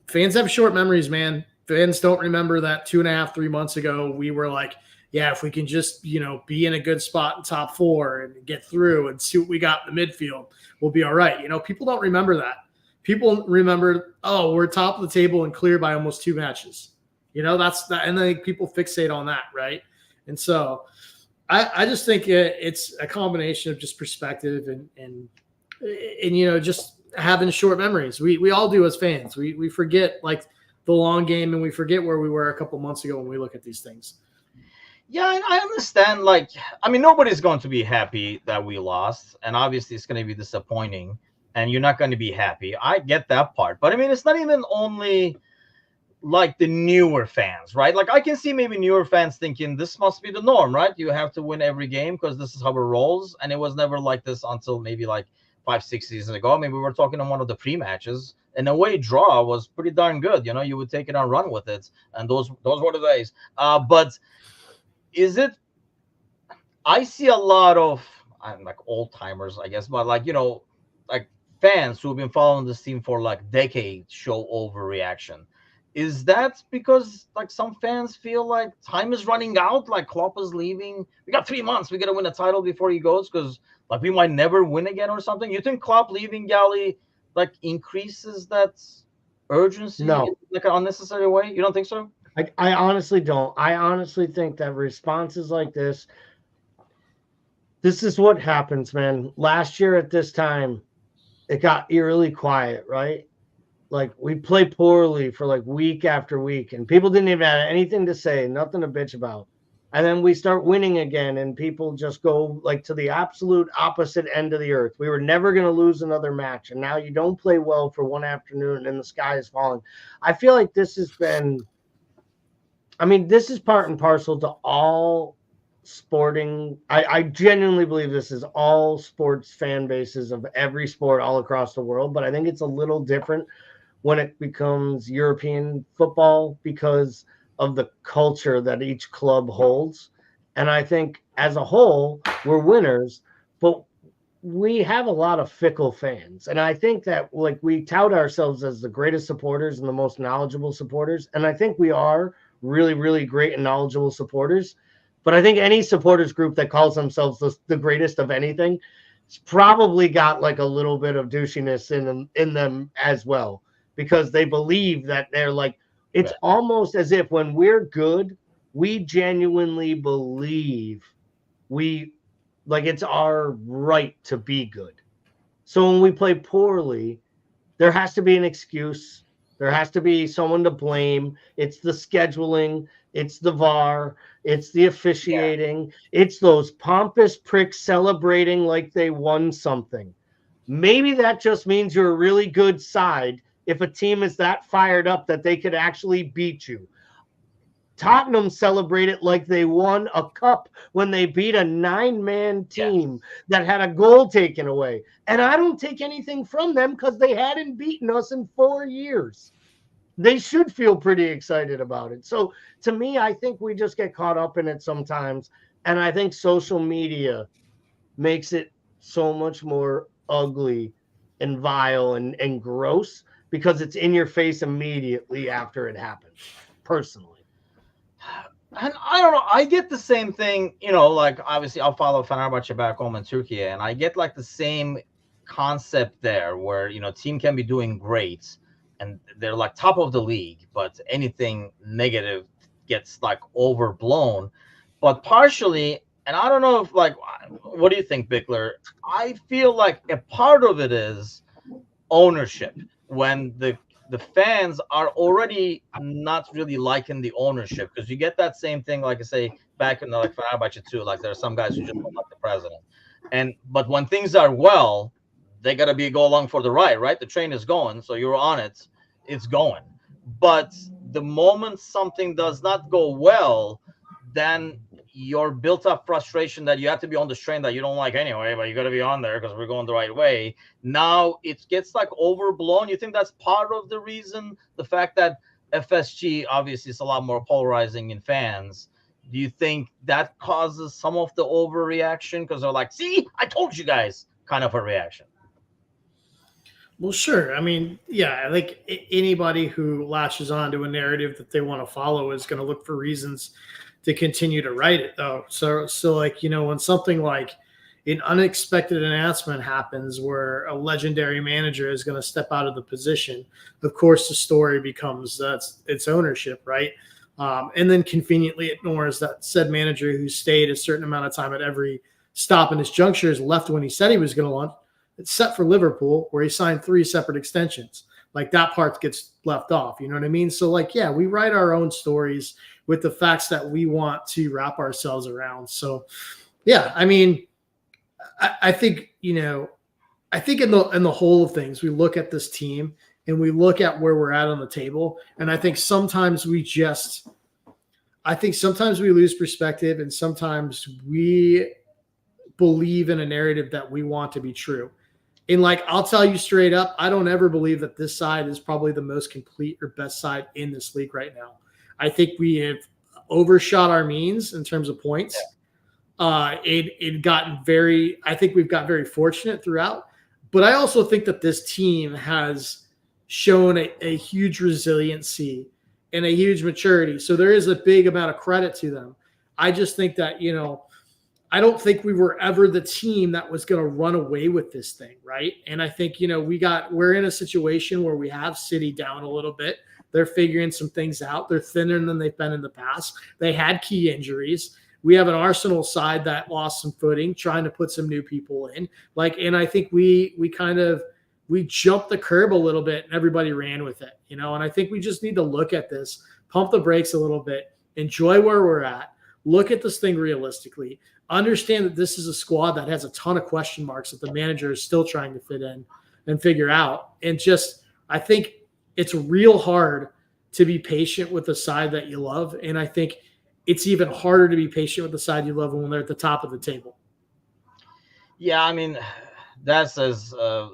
fans have short memories, man. Fans don't remember that 2.5, 3 months ago, we were like, yeah, if we can just, be in a good spot in top 4 and get through and see what we got in the midfield, we'll be all right. People don't remember that. People remember, oh, we're top of the table and clear by almost 2 matches. That's that. And I think people fixate on that, right? And so I just think it's a combination of just perspective and just having short memories. We all do as fans. We forget like the long game, and we forget where we were a couple months ago when we look at these things. Yeah, and I understand. Like, I mean, nobody's going to be happy that we lost, and obviously it's going to be disappointing, and you're not going to be happy. I get that part, but I mean, it's not even only like the newer fans, right? Like, I can see maybe newer fans thinking this must be the norm, right? You have to win every game because this is how it rolls, and it was never like this until maybe like 5-6 seasons ago. Maybe we were talking on one of the pre-matches. In a way, draw was pretty darn good. You would take it and run with it, and those were the days. But is it? I see a lot of I'm like old timers, I guess, but like like fans who've been following this team for like decades show overreaction. Is that because like some fans feel like time is running out, like Klopp is leaving? We got 3 months. We got to win a title before he goes because like we might never win again or something. You think Klopp leaving Galley like increases that urgency No. in like an unnecessary way? You don't think so? I honestly don't. I honestly think that responses like this is what happens, man. Last year at this time, it got eerily quiet, right? Like we played poorly for like week after week, and people didn't even have anything to say, nothing to bitch about. And then we start winning again, and people just go like to the absolute opposite end of the earth. We were never going to lose another match, and now you don't play well for one afternoon, and the sky is falling. I feel like this has been. I mean, this is part and parcel to all sporting. I genuinely believe this is all sports fan bases of every sport all across the world, but I think it's a little different when it becomes European football because of the culture that each club holds. And I think as a whole, we're winners, but we have a lot of fickle fans. And I think that like we tout ourselves as the greatest supporters and the most knowledgeable supporters. And I think we are really, really great and knowledgeable supporters. But I think any supporters group that calls themselves the greatest of anything has probably got like a little bit of douchiness in them as well, because they believe that they're like, it's almost as if when we're good, we genuinely believe we like it's our right to be good. So when we play poorly, there has to be an excuse. There has to be someone to blame. It's the scheduling. It's the VAR. It's the officiating. It's those pompous pricks celebrating like they won something. Maybe that just means you're a really good side if a team is that fired up that they could actually beat you. Tottenham celebrated like they won a cup when they beat a 9-man team that had a goal taken away. And I don't take anything from them because they hadn't beaten us in 4 years. They should feel pretty excited about it. So to me, I think we just get caught up in it sometimes. And I think social media makes it so much more ugly and vile and gross because it's in your face immediately after it happens, personally. And I don't know. I get the same thing, like obviously I'll follow Fenerbahce back home in Turkey, and I get like the same concept there where, team can be doing great and they're like top of the league, but anything negative gets like overblown. But partially, and I don't know if like, what do you think, Bickler? I feel like a part of it is ownership when the fans are already not really liking the ownership, because you get that same thing, like I say, back in like Fenerbahce too. Like there are some guys who just don't like the president, but when things are well, they gotta go along for the ride, right? The train is going, so you're on it, it's going. But the moment something does not go well, then your built-up frustration that you have to be on this train that you don't like anyway, but you got to be on there because we're going the right way. Now it gets like overblown. You think that's part of the reason? The fact that FSG obviously is a lot more polarizing in fans. Do you think that causes some of the overreaction because they're like, "See, I told you guys," kind of a reaction? Well, sure. I mean, yeah, like anybody who latches on to a narrative that they want to follow is going to look for reasons to continue to write it, though. So like, when something like an unexpected announcement happens where a legendary manager is going to step out of the position, of course, the story becomes that's its ownership, right? And then conveniently ignores that said manager who stayed a certain amount of time at every stop in his junctures, left when he said he was going to launch. It's set for Liverpool, where he signed 3 separate extensions. Like that part gets left off. You know what I mean? So like, yeah, we write our own stories with the facts that we want to wrap ourselves around. So yeah, I mean, I think, I think in the whole of things, we look at this team and we look at where we're at on the table. And I think sometimes we lose perspective, and sometimes we believe in a narrative that we want to be true. And like, I'll tell you straight up, I don't ever believe that this side is probably the most complete or best side in this league right now. I think we have overshot our means in terms of points. I think we've got very fortunate throughout, but I also think that this team has shown a huge resiliency and a huge maturity. So there is a big amount of credit to them. I just think that, I don't think we were ever the team that was going to run away with this thing, right? And I think, we're in a situation where we have City down a little bit. They're figuring some things out. They're thinner than they've been in the past. They had key injuries. We have an Arsenal side that lost some footing, trying to put some new people in. And I think we jumped the curb a little bit and everybody ran with it, And I think we just need to look at this, pump the brakes a little bit, enjoy where we're at, look at this thing realistically, understand that this is a squad that has a ton of question marks that the manager is still trying to fit in and figure out. And I think it's real hard to be patient with the side that you love. And I think it's even harder to be patient with the side you love when they're at the top of the table. Yeah, I mean, that's as a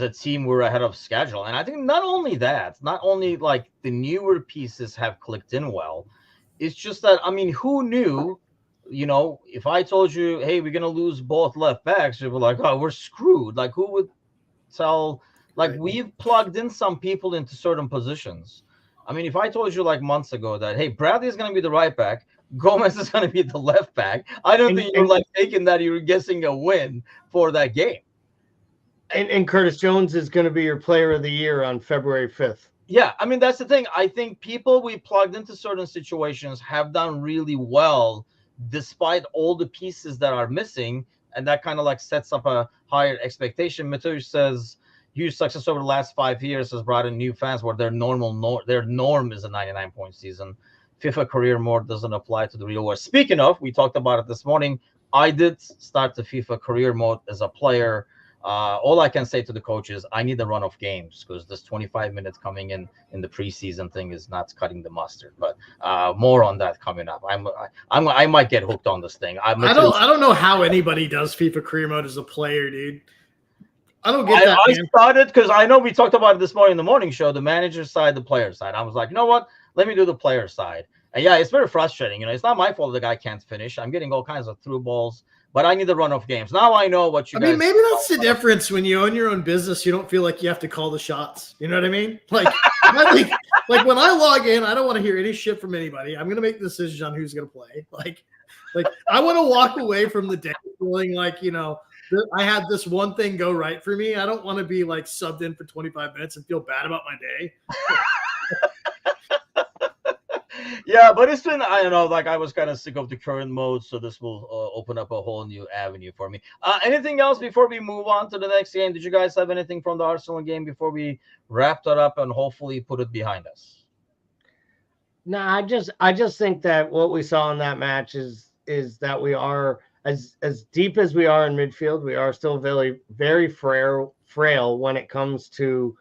team we're ahead of schedule. And I think not only like the newer pieces have clicked in well, it's just that, I mean, who knew, if I told you, hey, we're going to lose both left backs, you'd be like, oh, we're screwed. Like, who would tell? Like, we've plugged in some people into certain positions. I mean, if I told you like months ago that, hey, Bradley is going to be the right back, Gomez is going to be the left back, I don't think you're like taking that you're guessing a win for that game. And Curtis Jones is going to be your player of the year on February 5th. Yeah, I mean, that's the thing. I think people we plugged into certain situations have done really well despite all the pieces that are missing, and that kind of like sets up a higher expectation. Mateusz says huge success over the last 5 years has brought in new fans where their norm is a 99-point season. FIFA career mode doesn't apply to the real world. Speaking of, we talked about it this morning. I did start the FIFA career mode as a player All I can say to the coach is I need a run of games, because this 25 minutes coming in the preseason thing is not cutting the mustard. But more on that coming up. I might get hooked on this thing. I don't know how anybody does FIFA career mode as a player, dude. I don't get that. I started because I know we talked about it this morning in the morning show, the manager side, the player side. I was like, you know what? Let me do the player side. And yeah, it's very frustrating. It's not my fault the guy can't finish. I'm getting all kinds of through balls, but I need the run of games. Now I know what you guys. I mean, maybe that's the difference. When you own your own business, you don't feel like you have to call the shots. You know what I mean? Like, like when I log in, I don't want to hear any shit from anybody. I'm going to make the decision on who's going to play. Like I want to walk away from the day feeling like, I had this one thing go right for me. I don't want to be like subbed in for 25 minutes and feel bad about my day. Yeah, but it's been, I don't know, like I was kind of sick of the current mode, so this will open up a whole new avenue for me. Anything else before we move on to the next game? Did you guys have anything from the Arsenal game before we wrap that up and hopefully put it behind us? No, I just think that what we saw in that match is that we are as deep as we are in midfield, we are still very, very frail when it comes to,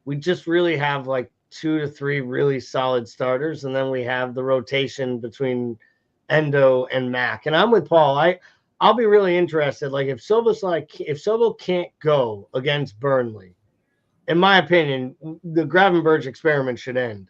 we just really have like 2 to 3 really solid starters, and then we have the rotation between Endo and Mac. And I'm with Paul. I'll be really interested. Like if Silva can't go against Burnley, in my opinion, the Gravenberch experiment should end.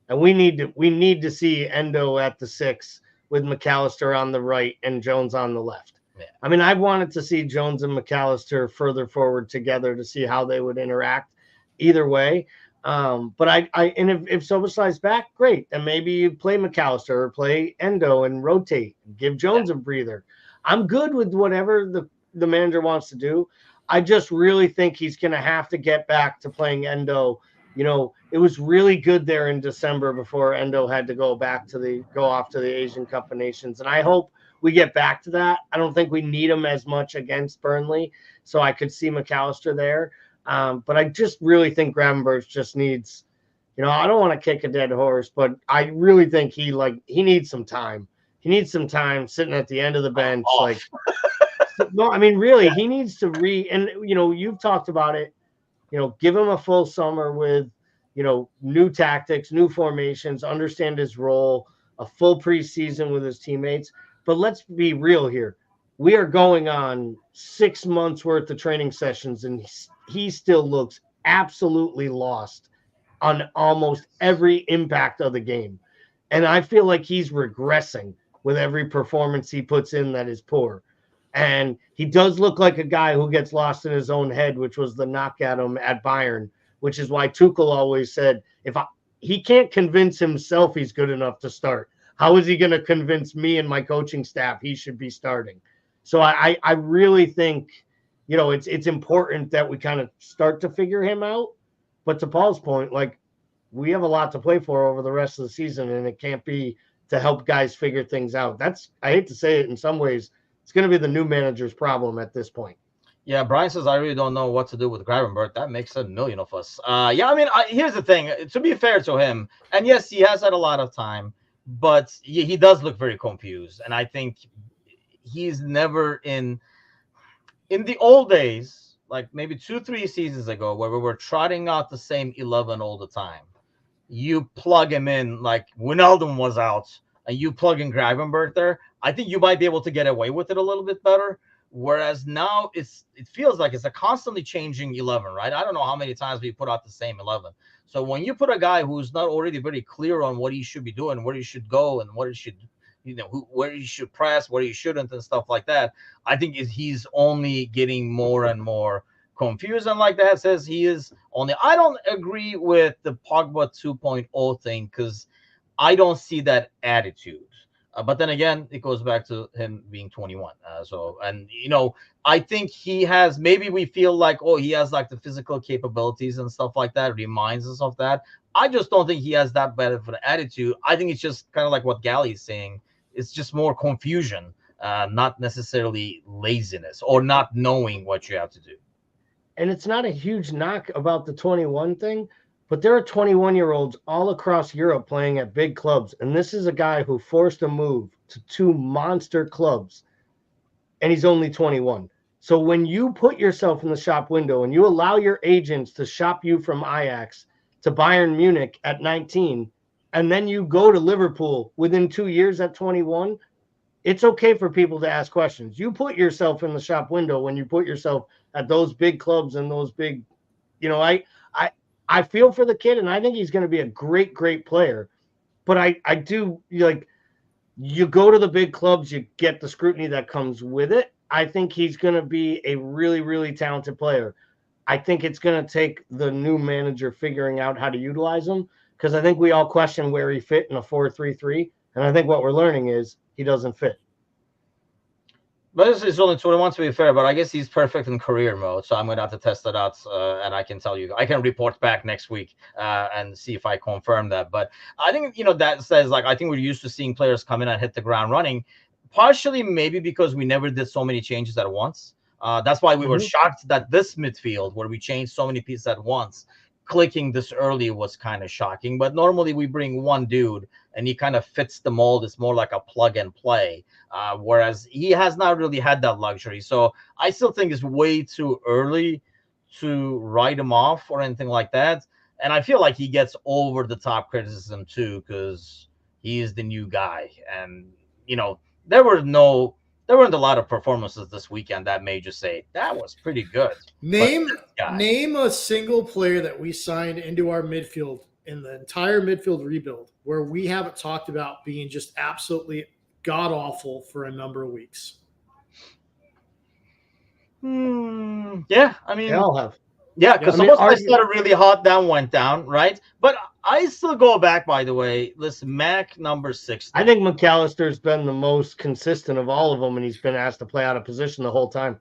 And we need to see Endo at the 6 with McAllister on the right and Jones on the left. Yeah. I mean, I wanted to see Jones and McAllister further forward together to see how they would interact either way. But if Soboslai's back, great. And maybe you play McAllister or play Endo and rotate, give Jones a breather. I'm good with whatever the manager wants to do. I just really think he's going to have to get back to playing Endo. It was really good there in December before Endo had to go off to the Asian Cup of Nations. And I hope we get back to that. I don't think we need him as much against Burnley. So I could see McAllister there. But I just really think Gravenberch just needs, I don't want to kick a dead horse, but I really think he needs some time. He needs some time sitting at the end of the bench. No, I mean, really, he needs to and you've talked about it, give him a full summer with, new tactics, new formations, understand his role, a full preseason with his teammates. But let's be real here. We are going on 6 months worth of training sessions, and he still looks absolutely lost on almost every impact of the game. And I feel like he's regressing with every performance he puts in that is poor. And he does look like a guy who gets lost in his own head, which was the knock at him at Bayern, which is why Tuchel always said, he can't convince himself he's good enough to start, how is he going to convince me and my coaching staff he should be starting? So I really think, it's important that we kind of start to figure him out. But to Paul's point, we have a lot to play for over the rest of the season, and it can't be to help guys figure things out. I hate to say it, in some ways, it's going to be the new manager's problem at this point. Yeah, Brian says, I really don't know what to do with Gravenberch. That makes a million of us. Yeah, I mean, here's the thing. To be fair to him, and yes, he has had a lot of time, but he does look very confused. And I think he's never in the old days, like maybe 2-3 seasons ago, where we were trotting out the same 11 all the time. You plug him in, like Wijnaldum was out, and you plug in Gravenberch there. I think you might be able to get away with it a little bit better. Whereas now it feels like it's a constantly changing 11, right? I don't know how many times we put out the same 11. So when you put a guy who's not already very clear on what he should be doing, where he should go, and what he should, where he should press, where he shouldn't, and stuff like that, I think he's only getting more and more confused. And like that says, he is only. I don't agree with the Pogba 2.0 thing, because I don't see that attitude. But then again, it goes back to him being 21. I think he has, maybe we feel like, he has like the physical capabilities and stuff like that. It reminds us of that. I just don't think he has that bad of an attitude. I think it's just kind of like what Gally is saying. It's just more confusion, not necessarily laziness or not knowing what you have to do. And it's not a huge knock about the 21 thing, but there are 21-year-olds all across Europe playing at big clubs. And this is a guy who forced a move to 2 monster clubs, and he's only 21. So when you put yourself in the shop window and you allow your agents to shop you from Ajax to Bayern Munich at 19, and then you go to Liverpool within 2 years at 21, it's okay for people to ask questions. You put yourself in the shop window when you put yourself at those big clubs and those big, I feel for the kid, and I think he's going to be a great, great player. But I do like, you go to the big clubs, you get the scrutiny that comes with it. I think he's going to be a really, really talented player. I think it's going to take the new manager figuring out how to utilize him, because I think we all question where he fit in a 4-3-3. And I think what we're learning is he doesn't fit. But it's only 21 to be fair, but I guess he's perfect in career mode. So I'm going to have to test it out, and I can tell you, I can report back next week and see if I confirm that. But I think, that says, like, I think we're used to seeing players come in and hit the ground running, partially maybe because we never did so many changes at once. That's why we were shocked that this midfield, where we changed so many pieces at once, clicking this early was kind of shocking. But normally we bring one dude and he kind of fits the mold. It's more like a plug and play, whereas he has not really had that luxury. So I still think it's way too early to write him off or anything like that. And I feel like he gets over the top criticism too, because he is the new guy. And, there weren't a lot of performances this weekend that made you say that was pretty good. Name a single player that we signed into our midfield in the entire midfield rebuild where we haven't talked about being just absolutely god awful for a number of weeks. Yeah, I mean, they all have. Yeah, because I started really hot, then went down, right? But I still go back, by the way. Listen, Mac number 6. I think McAllister's been the most consistent of all of them, and he's been asked to play out of position the whole time.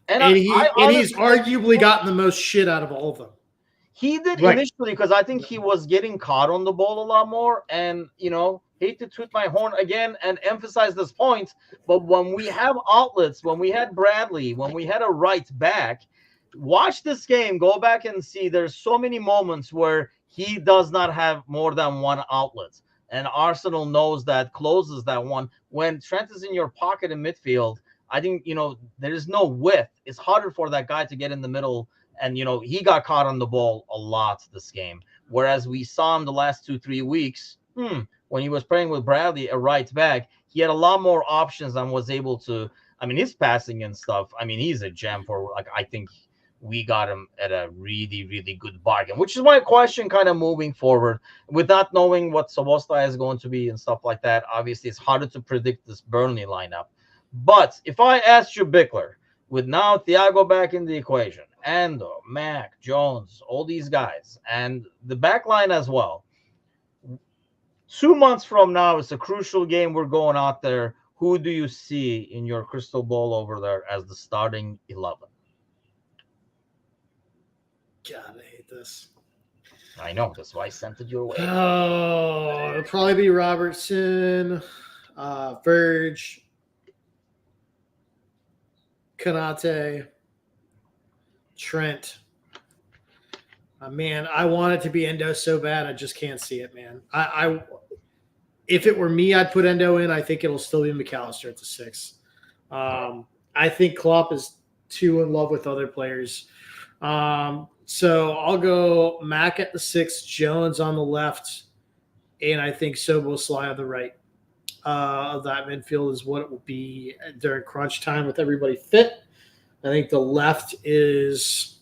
And he's arguably gotten the most shit out of all of them. He did initially, because I think he was getting caught on the ball a lot more. And, hate to toot my horn again and emphasize this point, but when we have outlets, when we had Bradley, when we had a right back, watch this game, go back and see there's so many moments where he does not have more than one outlet. And Arsenal knows that, closes that one. When Trent is in your pocket in midfield, I think, there is no width. It's harder for that guy to get in the middle. And, he got caught on the ball a lot this game. Whereas we saw him the last 2-3 weeks, when he was playing with Bradley, a right back, he had a lot more options and was able to, his passing and stuff. He's a gem for, I think we got him at a really, really good bargain, which is my question kind of moving forward with not knowing what Szoboszlai is going to be and stuff like that. Obviously, it's harder to predict this Burnley lineup. But if I asked you, Bickler, with now Thiago back in the equation, Ando, Mac, Jones, all these guys, and the back line as well, 2 months from now, it's a crucial game. We're going out there. Who do you see in your crystal ball over there as the starting 11? God, I hate this. I know. That's why I sent it your way. Oh, it'll probably be Robertson, Verge, Konate, Trent. Man, I want it to be Endo so bad. I just can't see it, man. If it were me, I'd put Endo in. I think it'll still be McAllister at the 6. I think Klopp is too in love with other players. So I'll go Mac at the 6, Jones on the left, and I think Szoboszlai on the right. Of that midfield is what it will be during crunch time with everybody fit. I think the left is,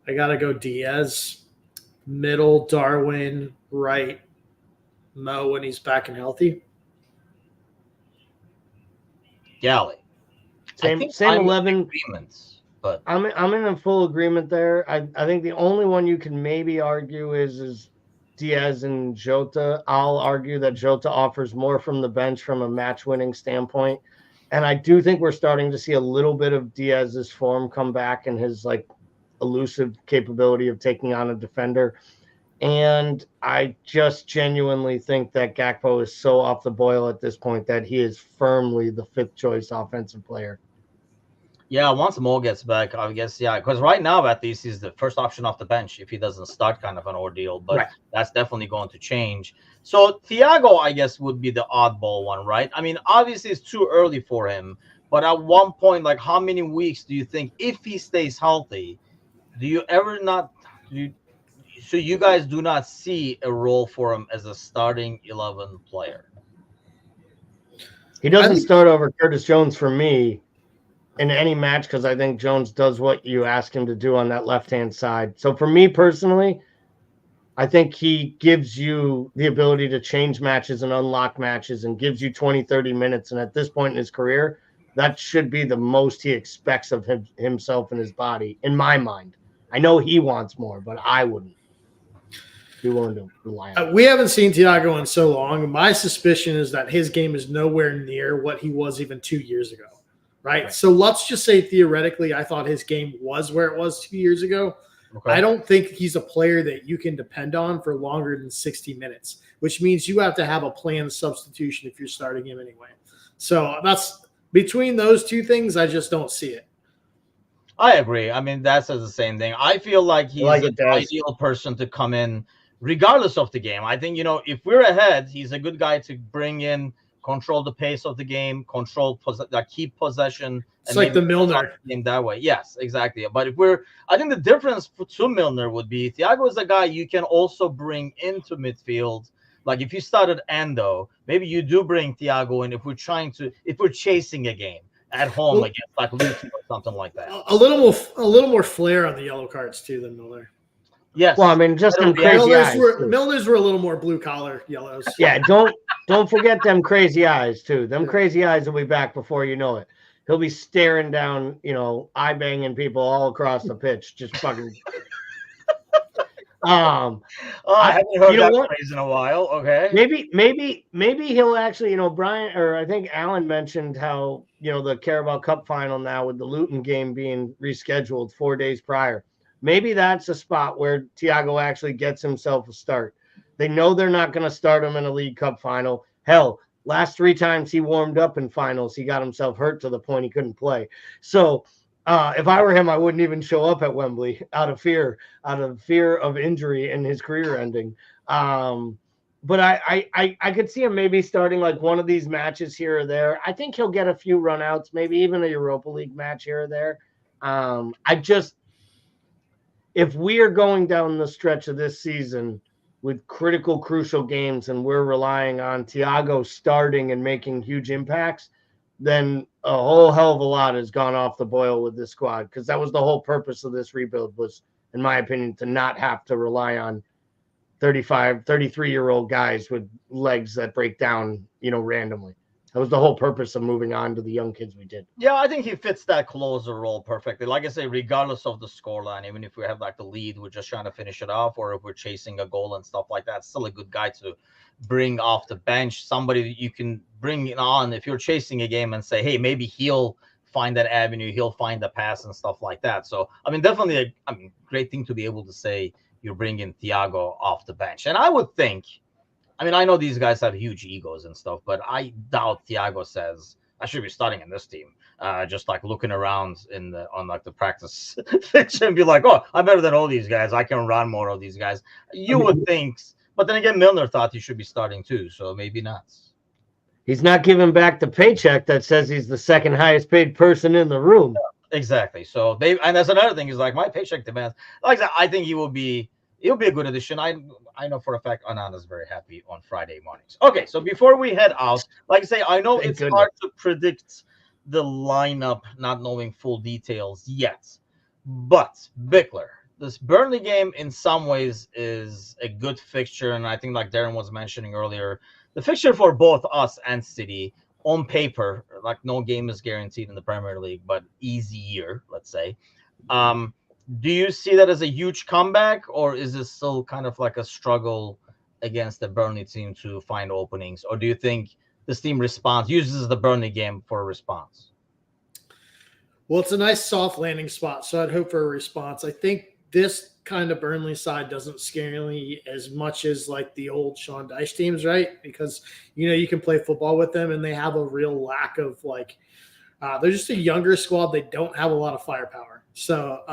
I got to go Diaz. Middle, Darwin. Right, Mo when he's back and healthy. Galley. Same 11 agreements. But I'm in full agreement there. I think the only one you can maybe argue is Diaz and Jota. I'll argue that Jota offers more from the bench from a match-winning standpoint. And I do think we're starting to see a little bit of Diaz's form come back and his elusive capability of taking on a defender. And I just genuinely think that Gakpo is so off the boil at this point that he is firmly the 5th choice offensive player. Yeah, once Mo gets back, I guess, because right now, at least, he's the first option off the bench if he doesn't start, kind of an ordeal. But that's definitely going to change. So Thiago, I guess, would be the oddball one, right? Obviously, it's too early for him. But at one point, like how many weeks do you think, if he stays healthy, do you ever not? You, so you guys do not see a role for him as a starting 11 player? He I doesn't think start over Curtis Jones for me in any match because I think Jones does what you ask him to do on that left-hand side. So for me personally, I think he gives you the ability to change matches and unlock matches and gives you 20, 30 minutes. And at this point in his career, that should be the most he expects of himself and his body, in my mind. I know he wants more, but I wouldn't be willing to rely on it. we haven't seen Thiago in so long. My suspicion is that his game is nowhere near what he was even 2 years ago, right? So let's just say theoretically, I thought his game was where it was 2 years ago. Okay. I don't think he's a player that you can depend on for longer than 60 minutes, which means you have to have a planned substitution if you're starting him anyway. So that's between those two things, I just don't see it. I agree. I mean, that says the same thing. I feel like he's like an it, Daz. ideal person to come in regardless of the game. I think, if we're ahead, he's a good guy to bring in, control the pace of the game, keep possession. It's like the Milner game that way. Yes, exactly. But I think the difference to Milner would be Thiago is a guy you can also bring into midfield. Like if you started Ando, maybe you do bring Thiago in if we're chasing a game at home against like Luton or something like that. a little more flair on the yellow cards too than Milner. Yes. Well, I mean, just them crazy eyes. Milner's were a little more blue collar yellows. Yeah, don't forget them crazy eyes too. Them crazy eyes will be back before you know it. He'll be staring down, eye banging people all across the pitch, just fucking. I haven't heard that phrase in a while. Okay. Maybe he'll actually, Brian, or I think Alan mentioned how the Carabao Cup final now with the Luton game being rescheduled 4 days prior. Maybe that's a spot where Thiago actually gets himself a start. They know they're not going to start him in a League Cup final. Hell, last 3 times he warmed up in finals, he got himself hurt to the point he couldn't play. So if I were him, I wouldn't even show up at Wembley out of fear of injury and his career ending. But I could see him maybe starting like one of these matches here or there. I think he'll get a few runouts, maybe even a Europa League match here or there. If we are going down the stretch of this season with critical, crucial games and we're relying on Thiago starting and making huge impacts, then a whole hell of a lot has gone off the boil with this squad, because that was the whole purpose of this rebuild was, in my opinion, to not have to rely on 35, 33-year-old guys with legs that break down, randomly. That was the whole purpose of moving on to the young kids we did. Yeah, I think he fits that closer role perfectly. Like I say, regardless of the scoreline, even if we have like the lead, we're just trying to finish it off, or if we're chasing a goal and stuff like that, still a good guy to bring off the bench. Somebody that you can bring on if you're chasing a game and say, hey, maybe he'll find that avenue, he'll find the pass and stuff like that. So, I mean, definitely great thing to be able to say you're bringing Thiago off the bench. And I would think, I know these guys have huge egos and stuff, but I doubt Thiago says I should be starting in this team. Just like looking around on the practice pitch and be like, oh, I'm better than all these guys. I can run more of these guys. You would think, but then again, Milner thought he should be starting too, so maybe not. He's not giving back the paycheck that says he's the second highest paid person in the room. Yeah, exactly. So and that's another thing. Is like my paycheck demands. Like I said, I think he'll be a good addition. I know for a fact Anana's very happy on Friday mornings. Okay, so before we head out, like I say, I know it's hard to predict the lineup, not knowing full details yet. But Bickler, this Burnley game in some ways is a good fixture, and I think like Darren was mentioning earlier, the fixture for both us and City on paper, like no game is guaranteed in the Premier League, but easier, let's say. Do you see that as a huge comeback, or is it still kind of like a struggle against the Burnley team to find openings? Or do you think this team uses the Burnley game for a response? Well, it's a nice soft landing spot, so I'd hope for a response. I think this kind of Burnley side doesn't scare me as much as like the old Sean Dyche teams, right? Because, you can play football with them and they have a real lack of they're just a younger squad. They don't have a lot of firepower. So,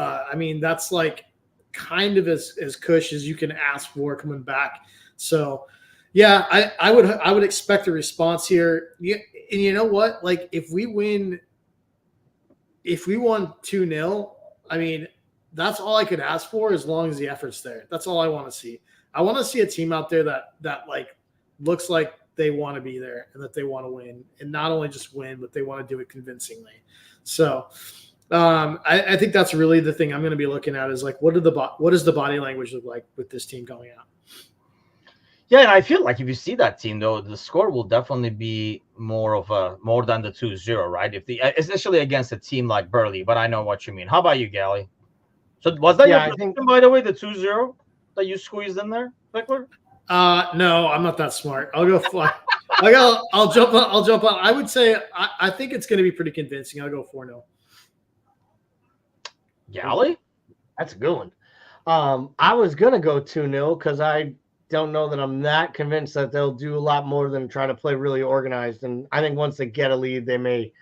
that's like kind of as cush as you can ask for coming back. So, yeah, I would expect a response here. And you know what? Like, if we win if we won 2-0, I mean, that's all I could ask for as long as the effort's there. That's all I want to see. I want to see a team out there that like looks like they want to be there and that they want to win, and not only just win, but they want to do it convincingly. So I think that's really the thing I'm going to be looking at is like, what does the body language look like with this team going out? Yeah, and I feel like if you see that team, though, the score will definitely be more than the 2-0, right? Especially against a team like Burnley. But I know what you mean. How about you, Gally? So was that your prediction, by the way, the 2-0 that you squeezed in there, Bickler? No, I'm not that smart. I'll go fly. I'll jump on. I would say I think it's going to be pretty convincing. I'll go 4-0. Gally? That's a good one. I was gonna go 2-0 because I don't know that I'm that convinced that they'll do a lot more than try to play really organized. And I think once they get a lead, they may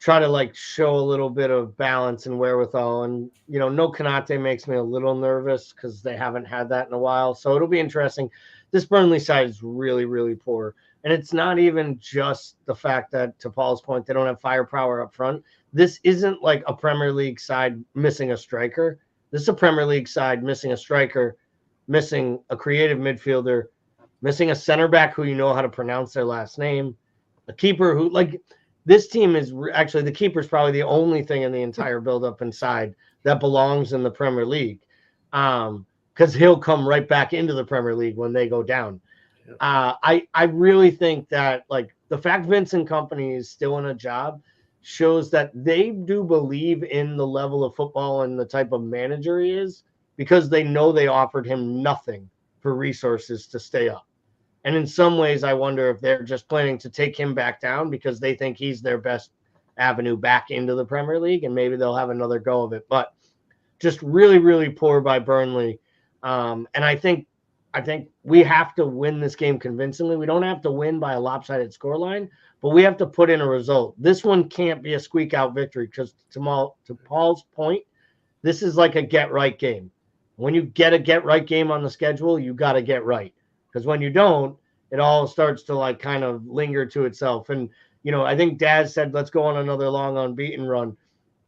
try to like show a little bit of balance and wherewithal. And, you know, no Konate makes me a little nervous because they haven't had that in a while. So it'll be interesting. This Burnley side is really, really poor. And it's not even just the fact that, to Paul's point, they don't have firepower up front. This isn't like a Premier League side missing a striker. This is a Premier League side missing a striker, missing a creative midfielder, missing a center back who you know how to pronounce their last name, a keeper who, like, this team is actually, the keeper is probably the only thing in the entire build-up inside that belongs in the Premier League, because he'll come right back into the Premier League when they go down. I really think that, like, the fact Vincent Kompany is still in a job shows that they do believe in the level of football and the type of manager he is, because they know they offered him nothing for resources to stay up. And in some ways, I wonder if they're just planning to take him back down because they think he's their best avenue back into the Premier League, and maybe they'll have another go of it. But just really, really poor by Burnley. And I think we have to win this game convincingly. We don't have to win by a lopsided scoreline, but we have to put in a result. This one can't be a squeak out victory because, to Paul's point, this is like a get right game. When you get a get right game on the schedule, you got to get right. Because when you don't, it all starts to like kind of linger to itself. And, you know, I think Daz said, let's go on another long unbeaten run.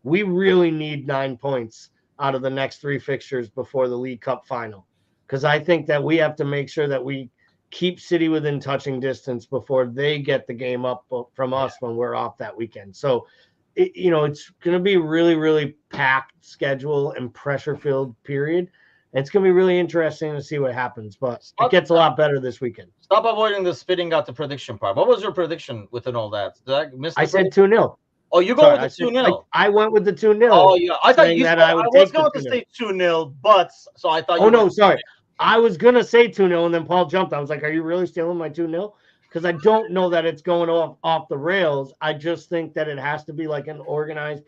We really need 9 points out of the next 3 fixtures before the League Cup final. Because I think that we have to make sure that we keep City within touching distance before they get the game up from us when we're off that weekend. So, it's going to be really, really packed schedule and pressure-filled period. It's going to be really interesting to see what happens, but it gets a lot better this weekend. Stop avoiding the spitting out the prediction part. What was your prediction within all that? Did I miss the I said 2-0. Oh, you go with the 2-0. I went with the 2-0. Oh, yeah. I thought you said I was going to say 2-0, but so I thought you. Oh, no, sorry. I was going to say 2-0, and then Paul jumped. I was like, are you really stealing my 2-0? Because I don't know that it's going off the rails. I just think that it has to be like an organized.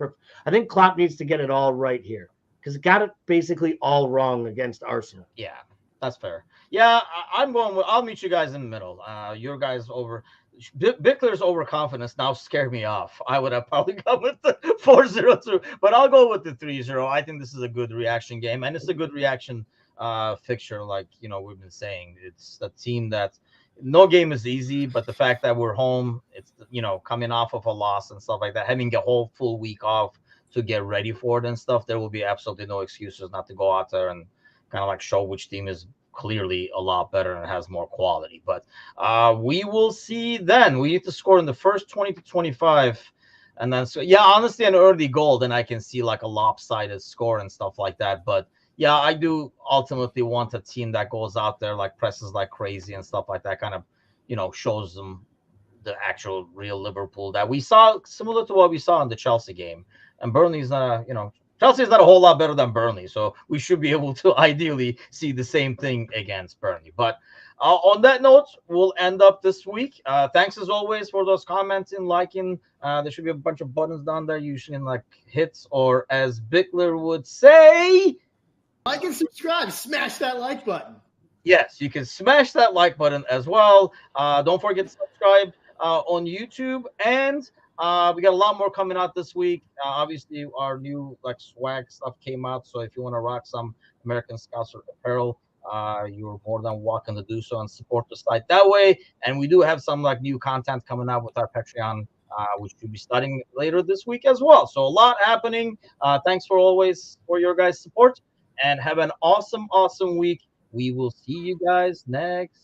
I think Klopp needs to get it all right here, because it got it basically all wrong against Arsenal. Yeah, that's fair. Yeah, I'll meet you guys in the middle. Your guys over. Bickler's overconfidence now scared me off. I would have probably gone with the 4-0-2, but I'll go with the 3-0. I think this is a good reaction game, and it's a good reaction fixture. Like, we've been saying, it's a team that no game is easy, but the fact that we're home, it's, coming off of a loss and stuff like that, having a whole full week off to get ready for it and stuff, there will be absolutely no excuses not to go out there and kind of like show which team is clearly a lot better and has more quality. But we will see then. We need to score in the first 20 to 25. And then, honestly, an early goal, then I can see like a lopsided score and stuff like that. But yeah, I do ultimately want a team that goes out there, like presses like crazy and stuff like that, kind of, shows them the actual real Liverpool that we saw, similar to what we saw in the Chelsea game. And Burnley's not Chelsea is not a whole lot better than Burnley. So we should be able to ideally see the same thing against Burnley. But on that note, we'll end up this week. Thanks as always for those comments and liking. There should be a bunch of buttons down there. You should like hits, or as Bickler would say, like and subscribe. Smash that like button. Yes, you can smash that like button as well. Don't forget to subscribe on YouTube, and we got a lot more coming out this week. Obviously, our new like swag stuff came out, so if you want to rock some AmericanScouser apparel, you're more than welcome to do so and support the site that way. And we do have some like new content coming out with our Patreon which should be starting later this week as well. So a lot happening. Thanks for your guys' support, and have an awesome week. We will see you guys next